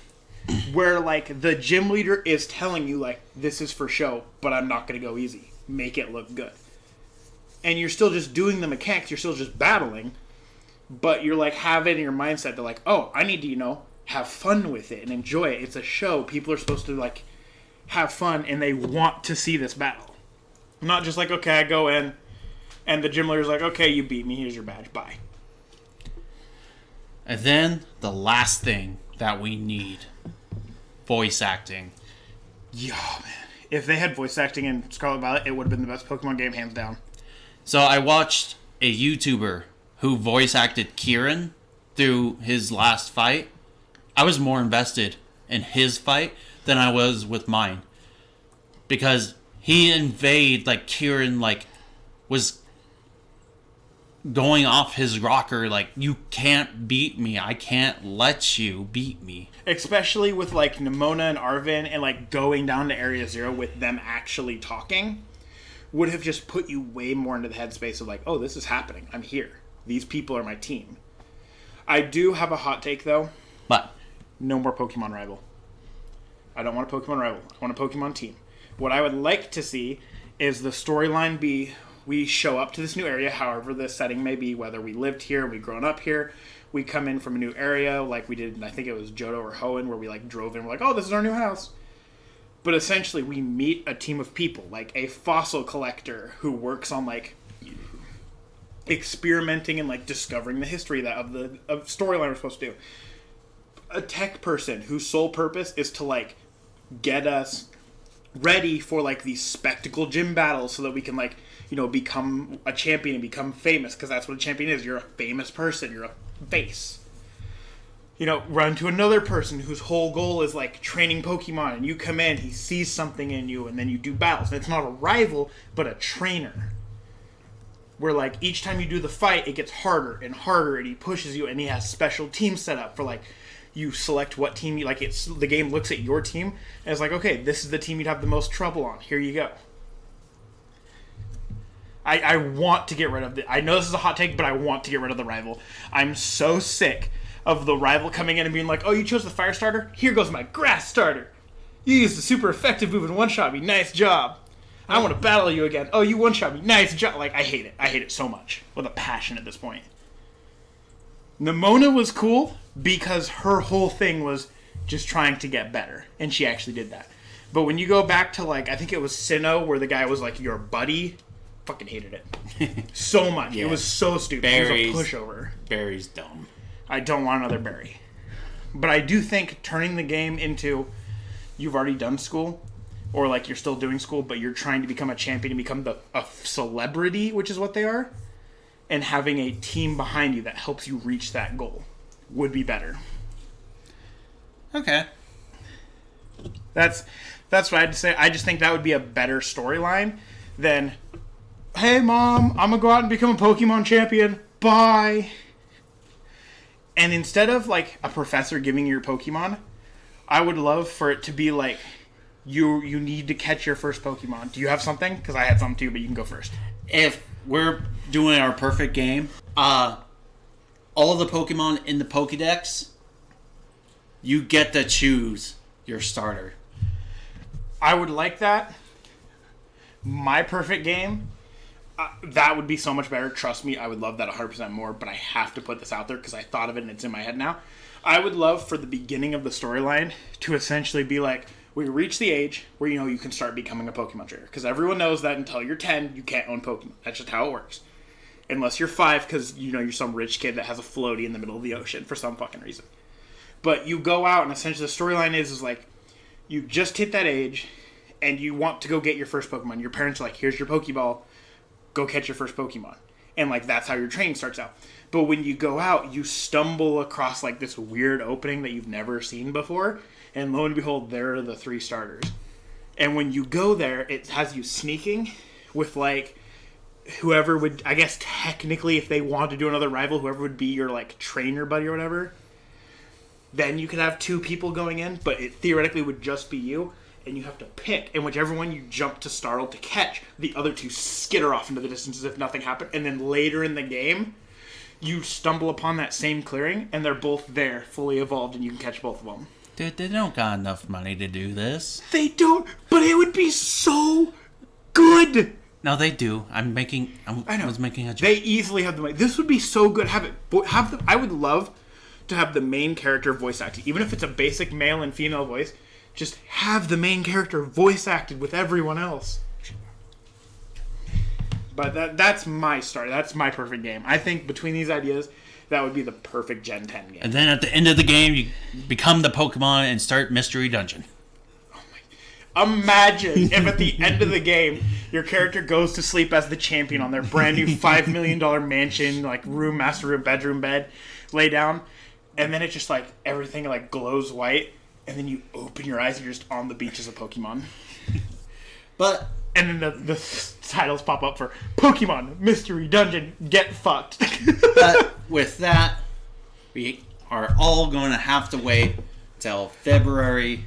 where, the gym leader is telling you, this is for show, but I'm not going to go easy. Make it look good. And you're still just doing the mechanics, you're still just battling... But you're have it in your mindset that oh, I need to, have fun with it and enjoy it. It's a show. People are supposed to have fun and they want to see this battle. Not just okay, I go in and the gym leader's okay, you beat me, here's your badge, bye. And then the last thing that we need, voice acting. Yeah, man. If they had voice acting in Scarlet Violet, it would have been the best Pokemon game, hands down. So I watched a YouTuber who voice acted Kieran through his last fight. I was more invested in his fight than I was with mine. Because he Kieran, was going off his rocker, you can't beat me. I can't let you beat me. Especially with, Nimona and Arven and, going down to Area Zero with them actually talking, would have just put you way more into the headspace of, oh, this is happening. I'm here. These people are my team. I do have a hot take, though. But no more Pokemon Rival. I don't want a Pokemon Rival. I want a Pokemon team. What I would like to see is the storyline be, we show up to this new area, however the setting may be, whether we lived here, we've grown up here, we come in from a new area, like we did, I think it was Johto or Hoenn, where we drove in, we're oh, this is our new house. But essentially, we meet a team of people, a fossil collector who works on, experimenting and discovering the history of the storyline we're supposed to do. A tech person whose sole purpose is to get us ready for these spectacle gym battles so that we can become a champion and become famous, because that's what a champion is. You're a famous person, you're a face. Run to another person whose whole goal is training Pokemon, and you come in, he sees something in you, and then you do battles. And it's not a rival, but a trainer. where like each time you do the fight, it gets harder and harder, and he pushes you, and he has special teams set up for like you select what team you like. It's the game looks at your team and it's like, okay, this is the team you'd have the most trouble on. Here you go. I want to get rid of the. I know this is a hot take, but I want to get rid of the rival. I'm so sick of the rival coming in and being like, oh, you chose the fire starter? Here goes my grass starter. You used a super effective move and one-shot me. Nice job. I want to battle you again. Oh, you one-shot me. Nice job. Like, I hate it. I hate it so much. With a passion at this point. Nimona was cool because her whole thing was just trying to get better. And she actually did that. But when you go back to, like, I think it was Sinnoh, where the guy was, like, your buddy, fucking hated it. So much. Yeah. It was so stupid. Barry's, it was a pushover. Barry's dumb. I don't want another Barry. But I do think turning the game into you've already done school, or like you're still doing school, but you're trying to become a champion and become a celebrity, which is what they are, and having a team behind you that helps you reach that goal would be better. Okay. That's what I had to say. I just think that would be a better storyline than, hey, Mom, I'm going to go out and become a Pokemon champion. Bye. And instead of, like, a professor giving you your Pokemon, I would love for it to be, like, you need to catch your first Pokemon. Do you have something? Because I had some, too, but you can go first. If we're doing our perfect game, all of the Pokemon in the Pokédex, you get to choose your starter. I would like that. My perfect game... that would be so much better. Trust me, I would love that 100% more, but I have to put this out there because I thought of it and it's in my head now. I would love for the beginning of the storyline to essentially be like, we reach the age where, you know, you can start becoming a Pokemon trainer. Because everyone knows that until you're 10, you can't own Pokemon. That's just how it works. Unless you're 5 because, you know, you're some rich kid that has a floaty in the middle of the ocean for some fucking reason. But you go out and essentially the storyline is like, you just hit that age and you want to go get your first Pokemon. Your parents are like, here's your Pokeball. Go catch your first Pokemon. And, like, that's how your training starts out. But when you go out, you stumble across, like, this weird opening that you've never seen before. And lo and behold, there are the 3 starters. And when you go there, it has you sneaking with, like, whoever would, I guess, technically, if they want to do another rival, whoever would be your, like, trainer buddy or whatever. Then you could have 2 people going in, but it theoretically would just be you. And you have to pick, and whichever one you jump to startle to catch, the other 2 skitter off into the distance as if nothing happened. And then later in the game, you stumble upon that same clearing, and they're both there, fully evolved, and you can catch both of them. Dude, they don't got enough money to do this. They don't, but it would be so good. No, they do. I was making a joke. They easily have the money. This would be so good. I would love to have the main character voice acted, even if it's a basic male and female voice. Just have the main character voice acted with everyone else. But that's my start. That's my perfect game. I think between these ideas, that would be the perfect Gen 10 game. And then at the end of the game, you become the Pokemon and start Mystery Dungeon. Oh my! Imagine if at the end of the game, your character goes to sleep as the champion on their brand new $5 million mansion, like room, master room, bedroom, bed, lay down, and then it just like everything like glows white. And then you open your eyes and you're just on the beach as a Pokemon. And then the titles pop up for Pokemon Mystery Dungeon Get Fucked. But with that, we are all going to have to wait till February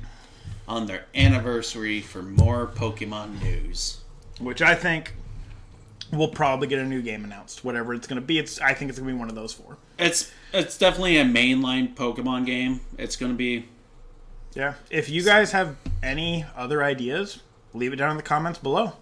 on their anniversary for more Pokemon news. Which I think we'll probably get a new game announced. Whatever it's going to be, I think it's going to be one of those 4. It's definitely a mainline Pokemon game. It's going to be... Yeah. If you guys have any other ideas, leave it down in the comments below.